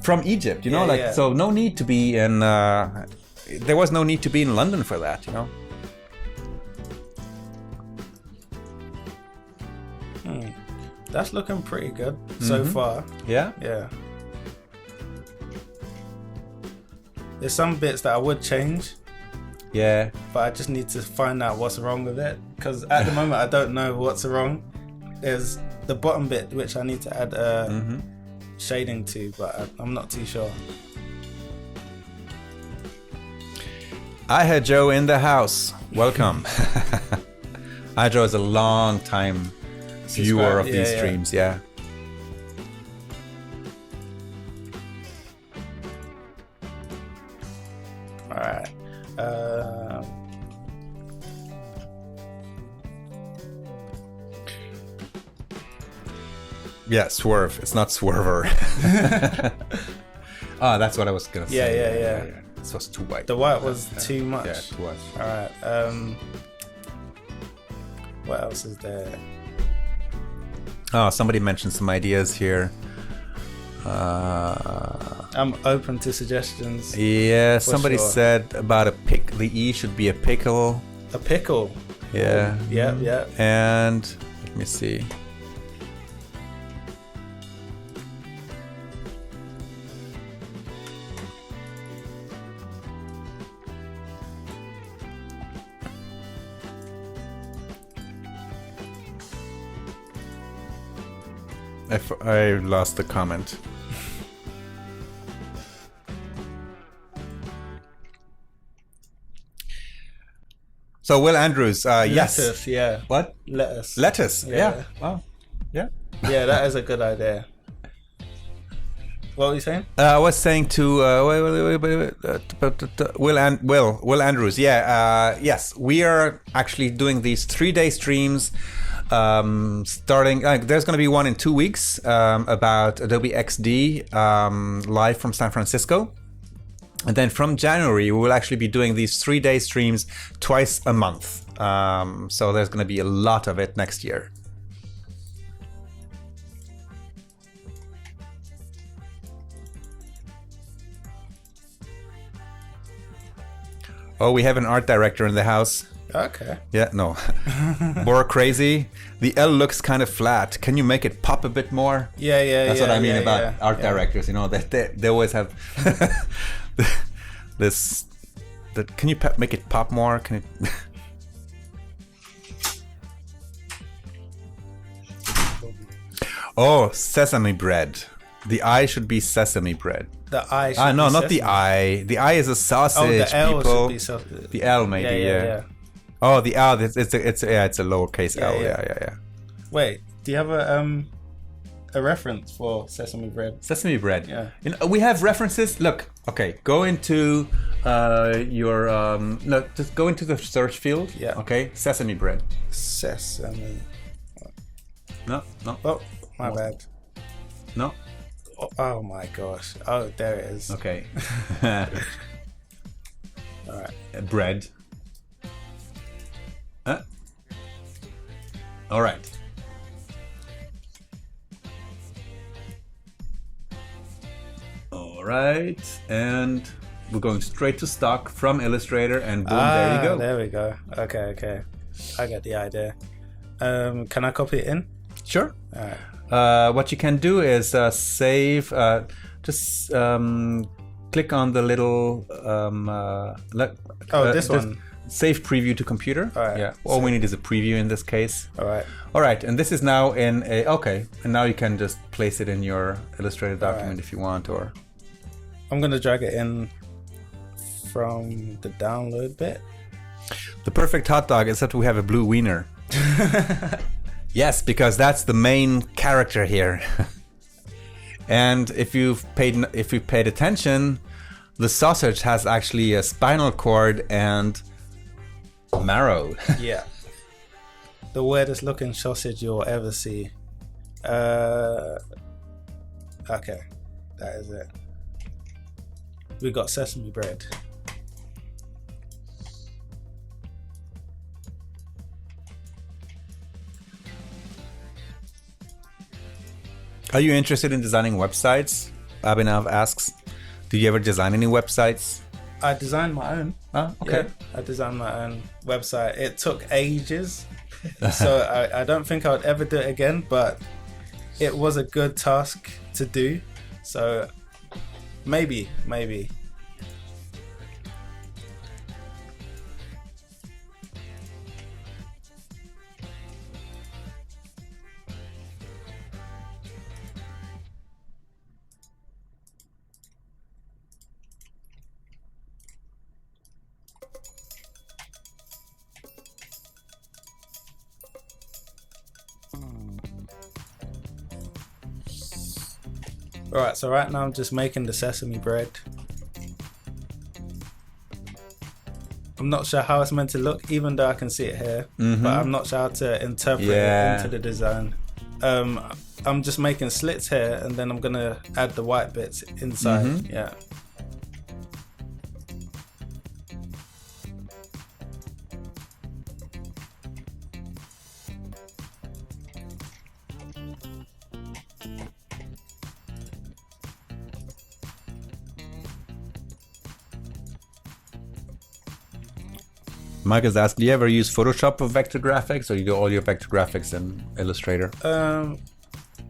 Speaker 1: From Egypt, so no need to be in, there was no need to be in London for that,
Speaker 2: That's looking pretty good so far.
Speaker 1: Yeah?
Speaker 2: Yeah. There's some bits that I would change.
Speaker 1: Yeah.
Speaker 2: But I just need to find out what's wrong with it. Because at the moment, I don't know what's wrong. There's the bottom bit, which I need to add shading to, but I'm not too sure.
Speaker 1: I had Joe in the house. Welcome. I Joe is a long time viewer of these streams. Yeah.
Speaker 2: All right.
Speaker 1: Yeah, Swerve. It's not Swerver. Oh, that's what I was gonna say.
Speaker 2: Yeah.
Speaker 1: This was too white.
Speaker 2: The white was too much.
Speaker 1: Yeah, it was.
Speaker 2: All right. What else is there?
Speaker 1: Oh, somebody mentioned some ideas here.
Speaker 2: I'm open to suggestions.
Speaker 1: Yeah, somebody
Speaker 2: sure.
Speaker 1: said about a pick. The E should be a pickle.
Speaker 2: A pickle.
Speaker 1: Yeah.
Speaker 2: Yeah.
Speaker 1: And let me see. I lost the comment. So Will Andrews, yes.
Speaker 2: Lettuce, yeah.
Speaker 1: What?
Speaker 2: Lettuce.
Speaker 1: Lettuce.
Speaker 2: Yeah.
Speaker 1: Yeah. Wow. Yeah.
Speaker 2: Yeah, that is a good idea. What were you saying?
Speaker 1: I was saying to Will Andrews. Yeah. Yes, we are actually doing these 3-day streams. Starting, there's going to be one in 2 weeks about Adobe XD live from San Francisco. And then from January, we will actually be doing these 3-day streams twice a month. So there's going to be a lot of it next year. Oh, we have an art director in the house.
Speaker 2: Okay.
Speaker 1: Yeah, no. More crazy. The L looks kind of flat. Can you make it pop a bit more?
Speaker 2: Yeah.
Speaker 1: That's what I mean about art directors. You know, they always have this. That can you make it pop more? Can it? Oh, sesame bread. The I should be sesame bread.
Speaker 2: The I should
Speaker 1: no,
Speaker 2: be
Speaker 1: not
Speaker 2: sesame.
Speaker 1: the I. The I is a sausage.
Speaker 2: Oh, the L
Speaker 1: people.
Speaker 2: should be sausage.
Speaker 1: The L maybe. Yeah. Oh, the L. It's a lowercase L. Yeah.
Speaker 2: Wait, do you have a reference for sesame bread?
Speaker 1: Sesame bread.
Speaker 2: Yeah.
Speaker 1: You know, we have references. Look. Okay. Go into your look. Just go into the search field.
Speaker 2: Yeah.
Speaker 1: Okay. Sesame bread.
Speaker 2: Sesame.
Speaker 1: No.
Speaker 2: Oh, my bad.
Speaker 1: No.
Speaker 2: Oh my gosh. Oh, there it is.
Speaker 1: Okay.
Speaker 2: All right.
Speaker 1: Bread. All right. All right, and we're going straight to stock from Illustrator, and boom, there you go.
Speaker 2: There we go. Okay. I get the idea. Can I copy it in?
Speaker 1: Sure.
Speaker 2: All right.
Speaker 1: What you can do is save. Just click on the little.
Speaker 2: This one.
Speaker 1: Save preview to computer.
Speaker 2: All right.
Speaker 1: Yeah. All we need is a preview in this case.
Speaker 2: All right.
Speaker 1: All right, and this is now in a and now you can just place it in your Illustrator document if you want, or.
Speaker 2: I'm gonna drag it in from the download bit.
Speaker 1: The perfect hot dog, except we have a blue wiener. Yes, because that's the main character here. And if you've paid attention, the sausage has actually a spinal cord and marrow.
Speaker 2: Yeah. The weirdest looking sausage you'll ever see. Okay, that is it. We got sesame bread.
Speaker 1: Are you interested in designing websites? Abhinav asks. Do you ever design any websites?
Speaker 2: I designed my own.
Speaker 1: Oh, okay.
Speaker 2: Yeah, I designed my own website. It took ages, so I don't think I would ever do it again, but it was a good task to do. So maybe. Alright, so right now I'm just making the sesame bread. I'm not sure how it's meant to look, even though I can see it here. But I'm not sure how to interpret it into the design. I'm just making slits here, and then I'm gonna add the white bits inside. Yeah.
Speaker 1: Mike has asked, do you ever use Photoshop for vector graphics, or you do all your vector graphics in Illustrator?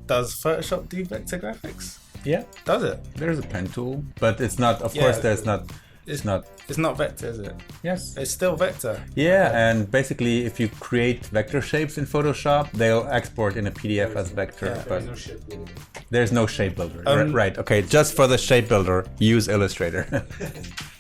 Speaker 2: Does Photoshop do vector graphics?
Speaker 1: Yeah.
Speaker 2: Does it?
Speaker 1: There's a pen tool, but it's not, of course, there's not, it's not.
Speaker 2: It's not vector, is it?
Speaker 1: Yes.
Speaker 2: It's still vector.
Speaker 1: Yeah, and basically if you create vector shapes in Photoshop, they'll export in a PDF as vector,
Speaker 2: Yeah.
Speaker 1: but
Speaker 3: There's no shape builder.
Speaker 1: there's no shape builder. Right, okay, just for the shape builder, use Illustrator.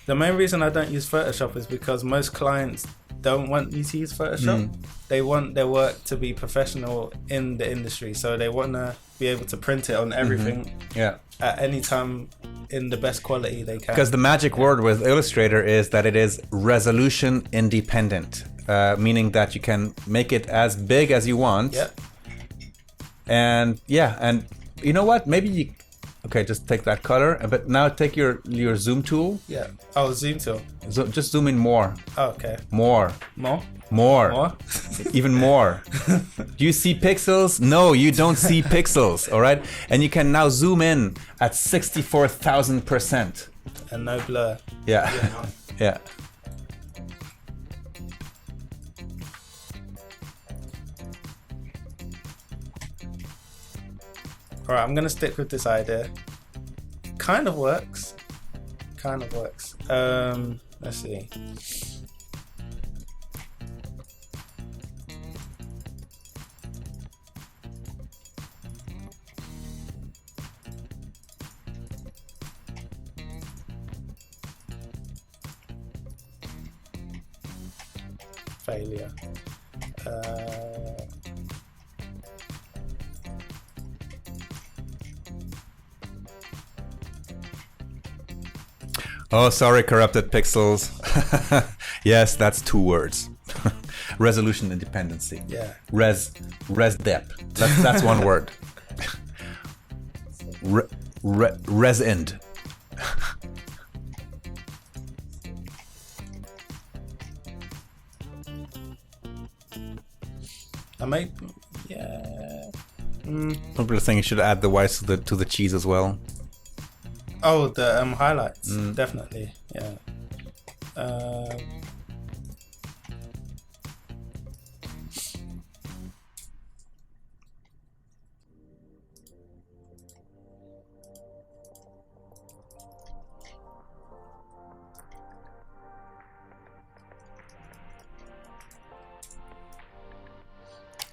Speaker 2: The main reason I don't use Photoshop is because most clients don't want you to use Photoshop. They want their work to be professional in the industry, so they want to be able to print it on everything
Speaker 1: Yeah.
Speaker 2: at any time in the best quality they can.
Speaker 1: Because the magic word with Illustrator is that it is resolution independent, meaning that you can make it as big as you want.
Speaker 2: Yeah.
Speaker 1: And yeah, and you know what? Maybe you, okay, just take that color, but now take your zoom tool.
Speaker 2: Yeah. Oh, zoom tool.
Speaker 1: Just zoom in more.
Speaker 2: Oh, okay.
Speaker 1: More.
Speaker 2: More?
Speaker 1: More. Even more. Do you see pixels? No, you don't see pixels, all right? And you can now zoom in at 64,000%.
Speaker 2: And no blur.
Speaker 1: Yeah. Yeah.
Speaker 2: All right, I'm going to stick with this idea. Kind of works. Kind of works. Let's see. Failure.
Speaker 1: Oh, sorry, corrupted pixels. Yes, that's 2 words. Resolution independency.
Speaker 2: Yeah.
Speaker 1: Res dep. That's 1 word. Res end.
Speaker 2: I might. Yeah.
Speaker 1: People are saying you should add the whites to the cheese as well.
Speaker 2: Oh, the highlights. Definitely. Yeah.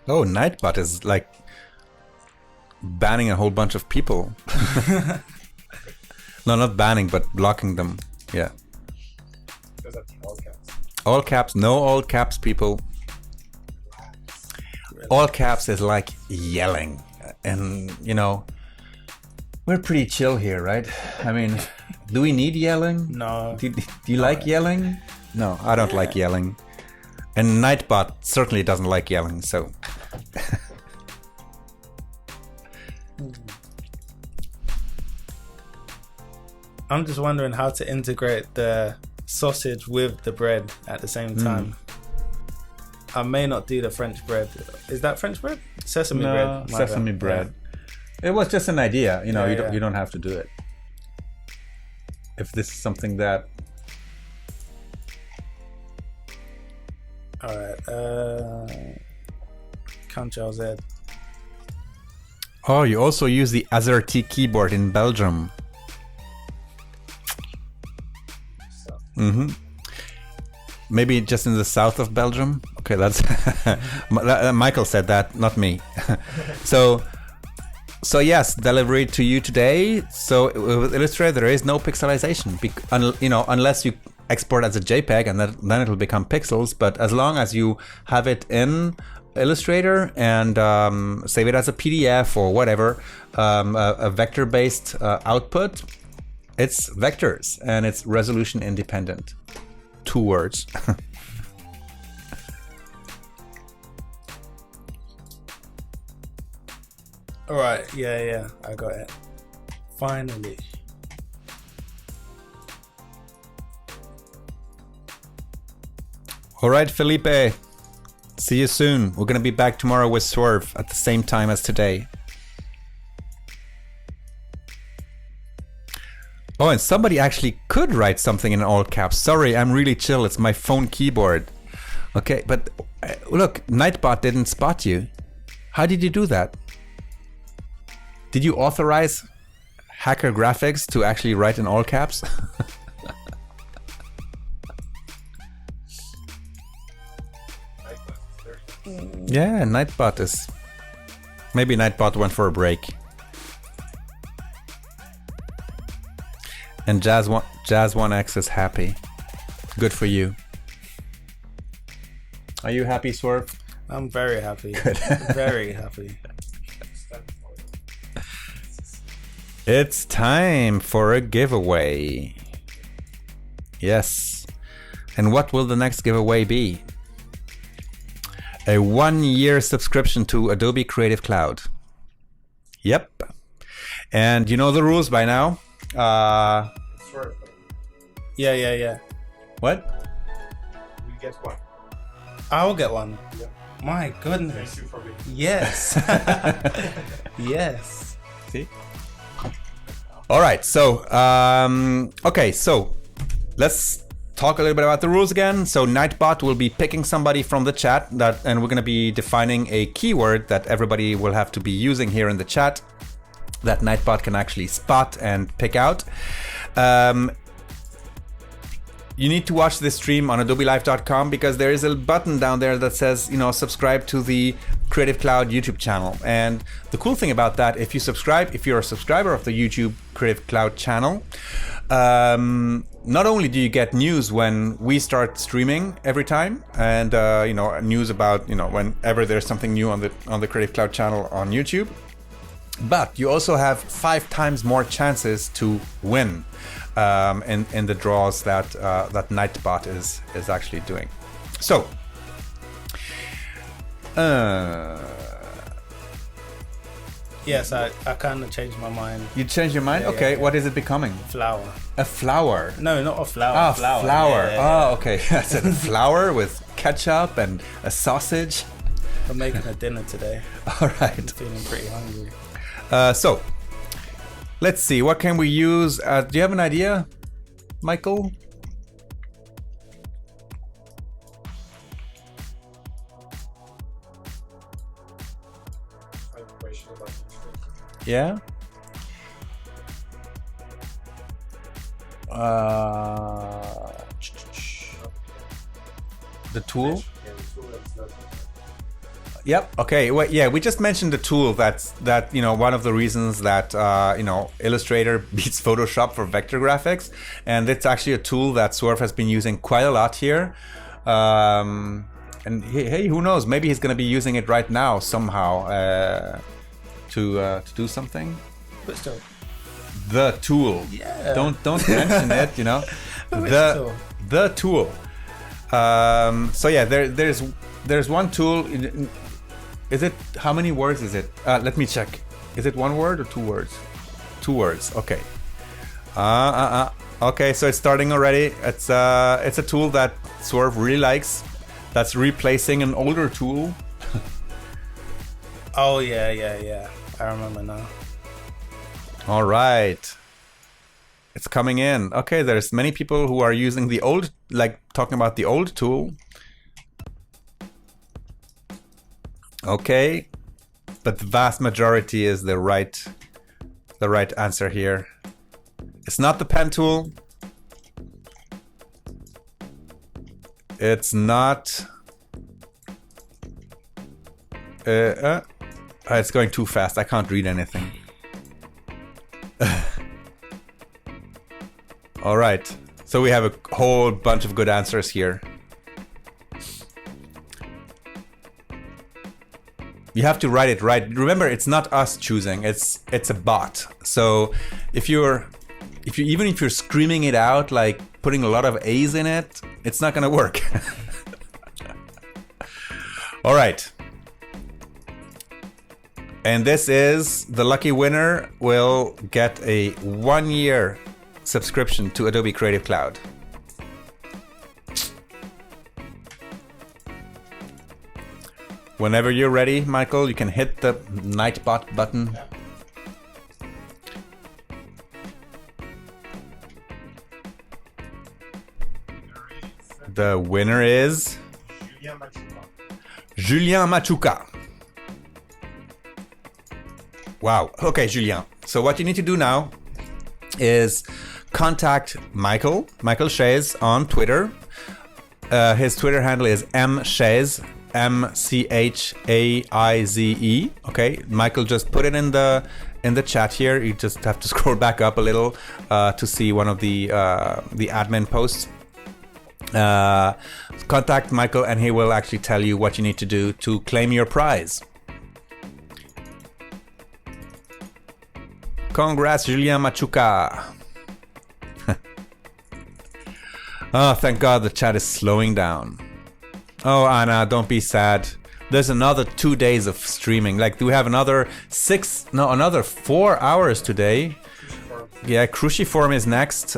Speaker 1: Oh, Nightbot is like banning a whole bunch of people. No, not banning, but blocking them. Yeah.
Speaker 3: Because that's all caps.
Speaker 1: All caps, no all caps, people. All caps is like yelling. And, you know, we're pretty chill here, right? I mean, do we need yelling?
Speaker 2: No.
Speaker 1: Do you like yelling? No, I don't like yelling. And Nightbot certainly doesn't like yelling, so.
Speaker 2: I'm just wondering how to integrate the sausage with the bread at the same time. I may not do the French bread. Is that French bread? Sesame bread. My
Speaker 1: Sesame
Speaker 2: bad.
Speaker 1: bread. It was just an idea, you know.
Speaker 2: Yeah,
Speaker 1: you don't have to do it. If this is something that.
Speaker 2: All right. Ctrl Z.
Speaker 1: Oh, you also use the AZERTY keyboard in Belgium. Maybe just in the south of Belgium. Okay, that's Michael said that, not me. So yes, delivery to you today. So with Illustrator, there is no pixelization, unless you export as a JPEG, and then it'll become pixels. But as long as you have it in Illustrator and save it as a PDF or whatever, a vector-based output, it's vectors and it's resolution independent. 2 words.
Speaker 2: All right. Yeah. I got it. Finally.
Speaker 1: All right, Felipe. See you soon. We're gonna be back tomorrow with Swerve at the same time as today. Oh, and somebody actually could write something in all caps. Sorry, I'm really chill. It's my phone keyboard. Okay, but look, Nightbot didn't spot you. How did you do that? Did you authorize Hacker Graphics to actually write in all caps? Yeah, Nightbot is... Maybe Nightbot went for a break. And Jazz 1X is happy. Good for you. Are you happy, Swerve?
Speaker 2: I'm very happy.
Speaker 1: Good.
Speaker 2: Very happy.
Speaker 1: It's time for a giveaway. Yes. And what will the next giveaway be? A 1-year subscription to Adobe Creative Cloud. Yep. And you know the rules by now.
Speaker 3: Swerve.
Speaker 2: Yeah.
Speaker 1: What?
Speaker 3: We get one.
Speaker 2: I'll get one.
Speaker 3: Yeah.
Speaker 2: My goodness.
Speaker 3: Thank you for being.
Speaker 2: Yes. Yes.
Speaker 1: See? All right. So, okay. So, let's talk a little bit about the rules again. So, Nightbot will be picking somebody from the chat and we're going to be defining a keyword that everybody will have to be using here in the chat that Nightbot can actually spot and pick out. You need to watch this stream on adobelive.com because there is a button down there that says, subscribe to the Creative Cloud YouTube channel. And the cool thing about that, if you're a subscriber of the YouTube Creative Cloud channel, not only do you get news when we start streaming every time, and news about whenever there's something new on the Creative Cloud channel on YouTube, but you also have 5 times more chances to win in the draws that Nightbot is actually doing. So,
Speaker 2: yes, I kind of changed my mind.
Speaker 1: you changed your mind?
Speaker 2: Yeah,
Speaker 1: Okay,
Speaker 2: yeah.
Speaker 1: What is it becoming?
Speaker 2: Flour.
Speaker 1: A flower.
Speaker 2: No, not a flour.
Speaker 1: Ah,
Speaker 2: flour.
Speaker 1: flour.
Speaker 2: Yeah.
Speaker 1: Oh, okay. I said a flour with ketchup and a sausage.
Speaker 2: I'm making a dinner today.
Speaker 1: All right.
Speaker 2: I'm feeling pretty hungry.
Speaker 1: So, let's see. What can we use? Do you have an idea, Michael?
Speaker 3: I have a question about Illustrator.
Speaker 1: Yeah. The tool.
Speaker 3: Yeah, the tool that's not.
Speaker 1: Yep. Okay. Well, yeah, we just mentioned the tool. That's one of the reasons that Illustrator beats Photoshop for vector graphics, and it's actually a tool that Swerve has been using quite a lot here. And hey, who knows? Maybe he's going to be using it right now somehow to do something.
Speaker 2: But still.
Speaker 1: The tool.
Speaker 2: Yeah.
Speaker 1: Don't mention it.
Speaker 2: Tool?
Speaker 1: The tool. So yeah, there's one tool. Is it, how many words is it? Let me check. Is it 1 word or 2 words? 2 words. Okay. Okay, so it's starting already. It's a tool that Swerve really likes. That's replacing an older tool.
Speaker 2: Oh yeah. I remember now.
Speaker 1: All right. It's coming in. Okay, there's many people who are using the old, talking about the old tool. Okay, but the vast majority is the right answer here. It's not the pen tool. It's not. It's going too fast. I can't read anything. All right, so we have a whole bunch of good answers here. You have to write it right. Remember, it's not us choosing. It's a bot. So even if you're screaming it out, like putting a lot of A's in it, it's not gonna work. All right. And this is the lucky winner will get a 1-year subscription to Adobe Creative Cloud. Whenever you're ready, Michael, you can hit the Nightbot button. The winner is Julien Machuca. Wow. Okay, Julien. So what you need to do now is contact Michael Shays on Twitter. His Twitter handle is mchaize, MCHAIZE. Okay, Michael just put it in the chat here. You just have to scroll back up a little to see one of the admin posts. Contact Michael and he will actually tell you what you need to do to claim your prize. Congrats, Julien Machuca. Oh, thank God the chat is slowing down. Oh, Anna, don't be sad. There's another 2 days of streaming. Like, do we have another 4 hours today? Yeah, Cruciform is next.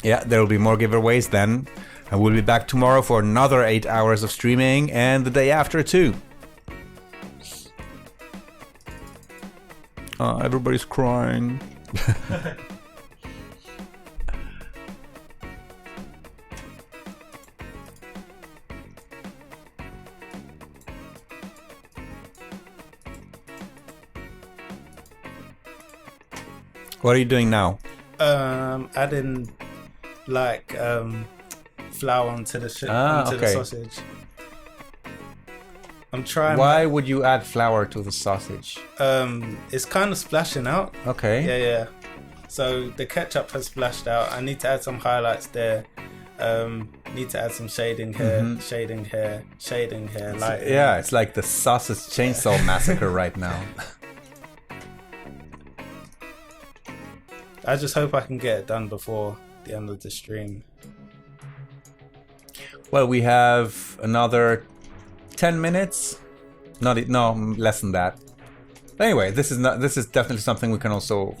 Speaker 1: Yeah, there will be more giveaways then. And we'll be back tomorrow for another 8 hours of streaming and the day after too. Oh, everybody's crying. What are you doing now?
Speaker 2: Adding like flour onto the the sausage. I'm trying.
Speaker 1: Why would you add flour to the sausage?
Speaker 2: It's kind of splashing out.
Speaker 1: Okay.
Speaker 2: Yeah. So the ketchup has splashed out. I need to add some highlights there. Need to add some shading here, shading here. Like
Speaker 1: yeah, it's like the sausage chainsaw massacre right now.
Speaker 2: I just hope I can get it done before the end of the stream.
Speaker 1: Well, we have another 10 minutes. No, less than that. Anyway, this is definitely something we can also,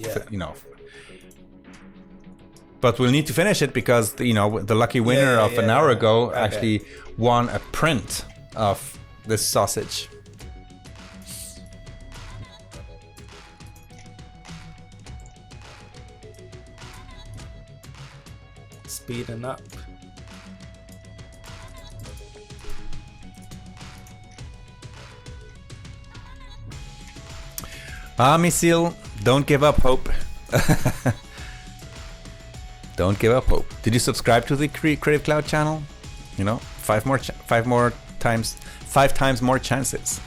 Speaker 1: But we'll need to finish it because the lucky winner of an hour ago actually won a print of this sausage.
Speaker 2: Speeding up.
Speaker 1: Misil, don't give up hope. Don't give up hope. Did you subscribe to the Creative Cloud channel? 5 times more chances.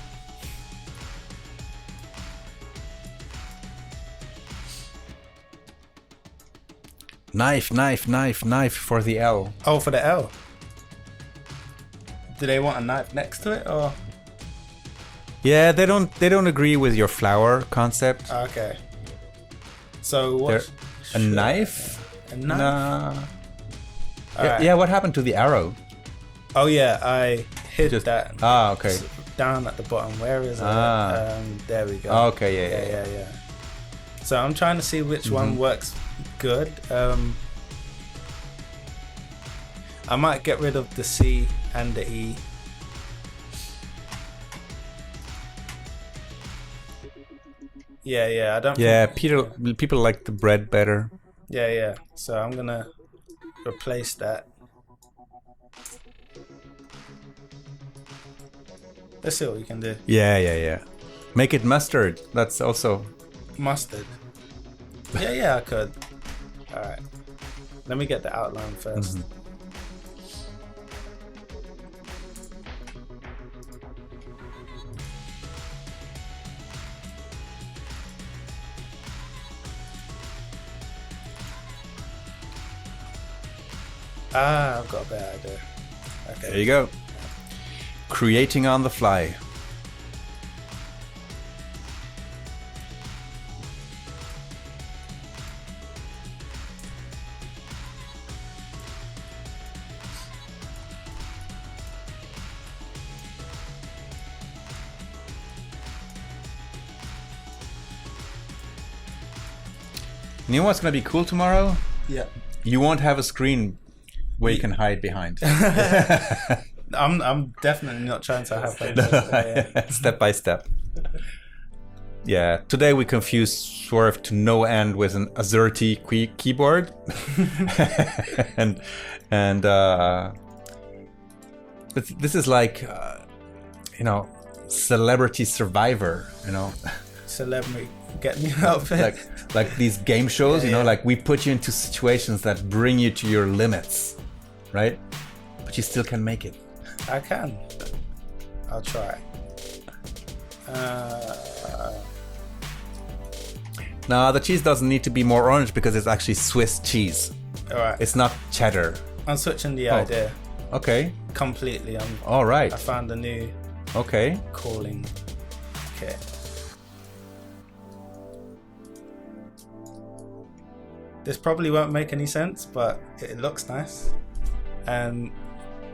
Speaker 1: Knife for the L.
Speaker 2: Oh, for the L. Do they want a knife next to it, or?
Speaker 1: Yeah, they don't agree with your flower concept.
Speaker 2: Okay. So what?
Speaker 1: A knife?
Speaker 2: A knife?
Speaker 1: Nah.
Speaker 2: Right.
Speaker 1: Yeah, what happened to the arrow?
Speaker 2: Oh yeah, I hid that.
Speaker 1: Ah, okay.
Speaker 2: Down at the bottom. Where is it? There we go.
Speaker 1: Okay, yeah.
Speaker 2: So I'm trying to see which one works good. I might get rid of the C and the E. Yeah, I don't.
Speaker 1: Yeah, people like the bread better.
Speaker 2: Yeah. So I'm gonna replace that. Let's see what we can do.
Speaker 1: Yeah. Make it mustard. That's also
Speaker 2: mustard. Yeah, I could. All right. Let me get the outline first. I've got a bad idea. Okay.
Speaker 1: There you go. Creating on the fly. You know what's gonna be cool tomorrow?
Speaker 2: Yeah.
Speaker 1: You won't have a screen where you can hide behind.
Speaker 2: I'm definitely not trying to have that.
Speaker 1: Step by step. Yeah, today we confused Swerve to no end with an AZERTY keyboard. and but this is like, you know, Celebrity Survivor, you know.
Speaker 2: Celebrity, get me out of it.
Speaker 1: Like these game shows, you know, like we put you into situations that bring you to your limits, right? But you still can make it.
Speaker 2: I can. I'll try.
Speaker 1: No, the cheese doesn't need to be more orange because it's actually Swiss cheese.
Speaker 2: Alright.
Speaker 1: It's not cheddar.
Speaker 2: I'm switching the idea
Speaker 1: Okay.
Speaker 2: completely.
Speaker 1: All right.
Speaker 2: I found a new
Speaker 1: Okay.
Speaker 2: calling. Okay. This probably won't make any sense, but it looks nice. And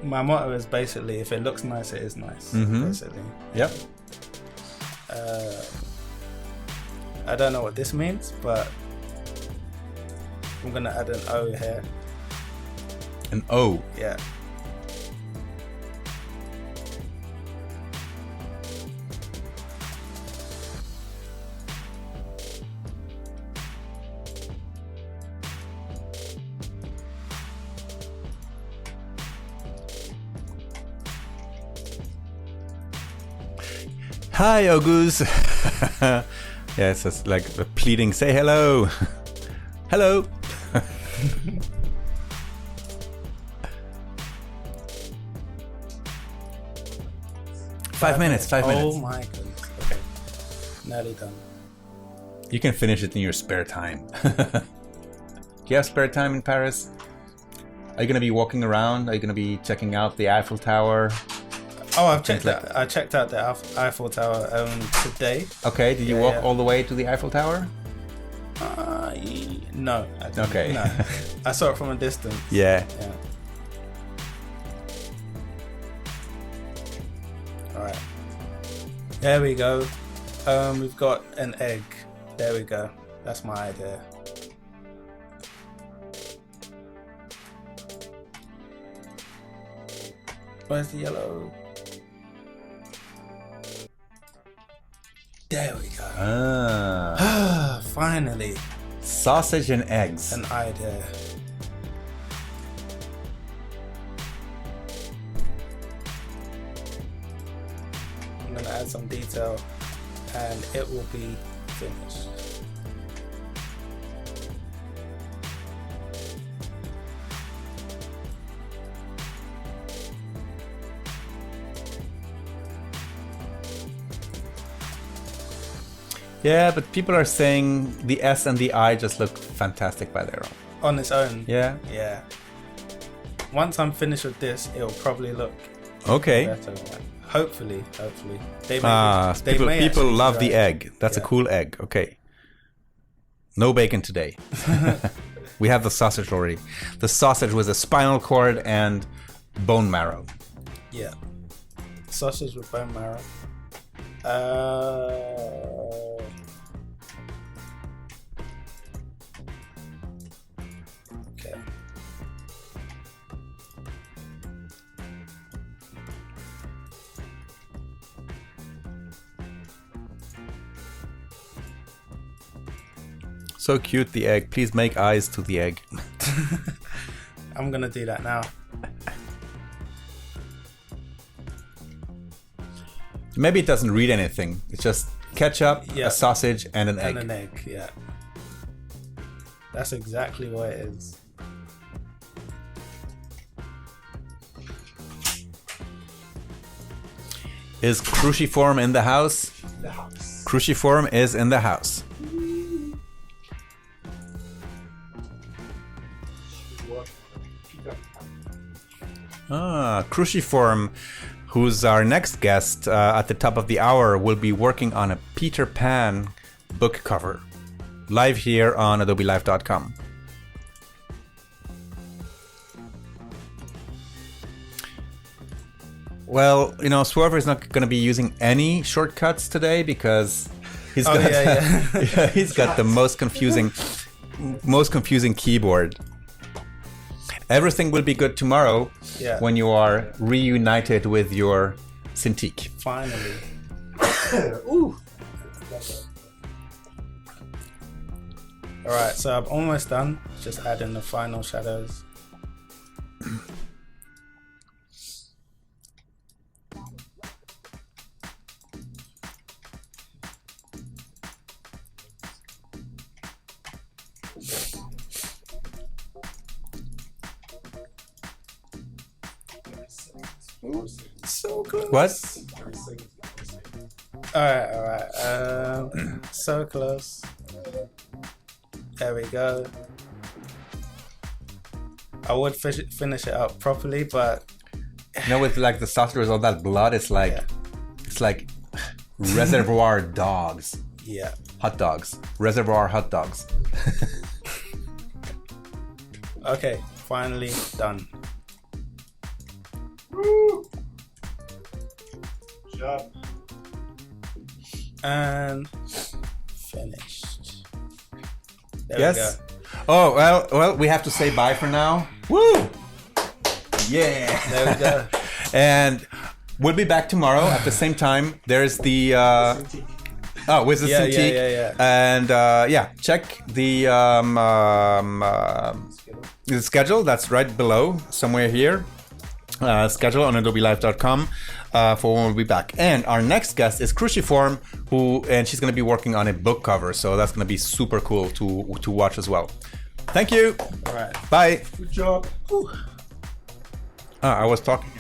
Speaker 2: my motto is basically, if it looks nice, it is nice. Basically.
Speaker 1: Yep.
Speaker 2: I don't know what this means, but I'm gonna add an O here.
Speaker 1: An O.
Speaker 2: Yeah.
Speaker 1: Hi, Auguste. Yeah, it's just like a pleading, say hello. Hello. 5 minutes, 5 minutes.
Speaker 2: Oh my goodness. Okay. Nearly done.
Speaker 1: You can finish it in your spare time. Do you have spare time in Paris? Are you going to be walking around? Are you going to be checking out the Eiffel Tower?
Speaker 2: Oh, I've checked that. I checked out the Eiffel Tower today.
Speaker 1: Okay, did you walk all the way to the Eiffel Tower?
Speaker 2: No. I didn't.
Speaker 1: Okay.
Speaker 2: No. I saw it from a distance.
Speaker 1: Yeah.
Speaker 2: Yeah. Alright. There we go. We've got an egg. There we go. That's my idea. Where's the yellow? There we go.
Speaker 1: Ah.
Speaker 2: Finally.
Speaker 1: Sausage and eggs.
Speaker 2: An idea. I'm gonna add some detail and it will be finished.
Speaker 1: Yeah, but people are saying the S and the I just look fantastic by their own.
Speaker 2: On its own.
Speaker 1: Yeah.
Speaker 2: Yeah. Once I'm finished with this, it'll probably look
Speaker 1: Okay.
Speaker 2: better. Hopefully. They may
Speaker 1: People
Speaker 2: actually
Speaker 1: love
Speaker 2: do
Speaker 1: the
Speaker 2: that.
Speaker 1: egg. That's a
Speaker 2: Yeah.
Speaker 1: cool egg. Okay. No bacon today. We have the sausage already. The sausage with a spinal cord and bone marrow.
Speaker 2: Yeah. Sausage with bone marrow. Okay.
Speaker 1: So cute, the egg. Please make eyes to the egg.
Speaker 2: I'm gonna do that now.
Speaker 1: Maybe it doesn't read anything. It's just ketchup,
Speaker 2: Yeah.
Speaker 1: a sausage, and an egg.
Speaker 2: And an egg, yeah. That's exactly what it is.
Speaker 1: Is Cruciform in the house?
Speaker 3: The house.
Speaker 1: Cruciform is in the house. Cruciform, who's our next guest at the top of the hour, will be working on a Peter Pan book cover. Live here on adobelive.com. Well, you know, Swerve is not going to be using any shortcuts today because he's got
Speaker 2: yeah.
Speaker 1: he's got the most confusing most confusing keyboard. Everything will be good tomorrow when you are reunited with your Cintiq.
Speaker 2: Finally.
Speaker 3: Ooh.
Speaker 2: Alright, so I'm almost done. Just adding the final shadows. So close.
Speaker 1: What?
Speaker 2: Alright. So close. There we go. I would finish it up properly, but
Speaker 1: With like the software with all that blood, it's like reservoir dogs.
Speaker 2: Yeah.
Speaker 1: Hot dogs. Reservoir hot dogs.
Speaker 2: Okay, finally done.
Speaker 3: Woo. Good job.
Speaker 2: And finished. There
Speaker 1: Yes.
Speaker 2: we go.
Speaker 1: Oh well, we have to say bye for now. Woo! Yeah.
Speaker 2: There we go.
Speaker 1: And we'll be back tomorrow at the same time. There's the with the Cintiq.
Speaker 2: Yeah.
Speaker 1: And check the schedule. That's right below, somewhere here. Schedule on AdobeLive.com for when we'll be back. And our next guest is Cruciform, and she's going to be working on a book cover. So that's going to be super cool to watch as well. Thank you.
Speaker 2: All right.
Speaker 1: Bye.
Speaker 3: Good job.
Speaker 1: I was talking.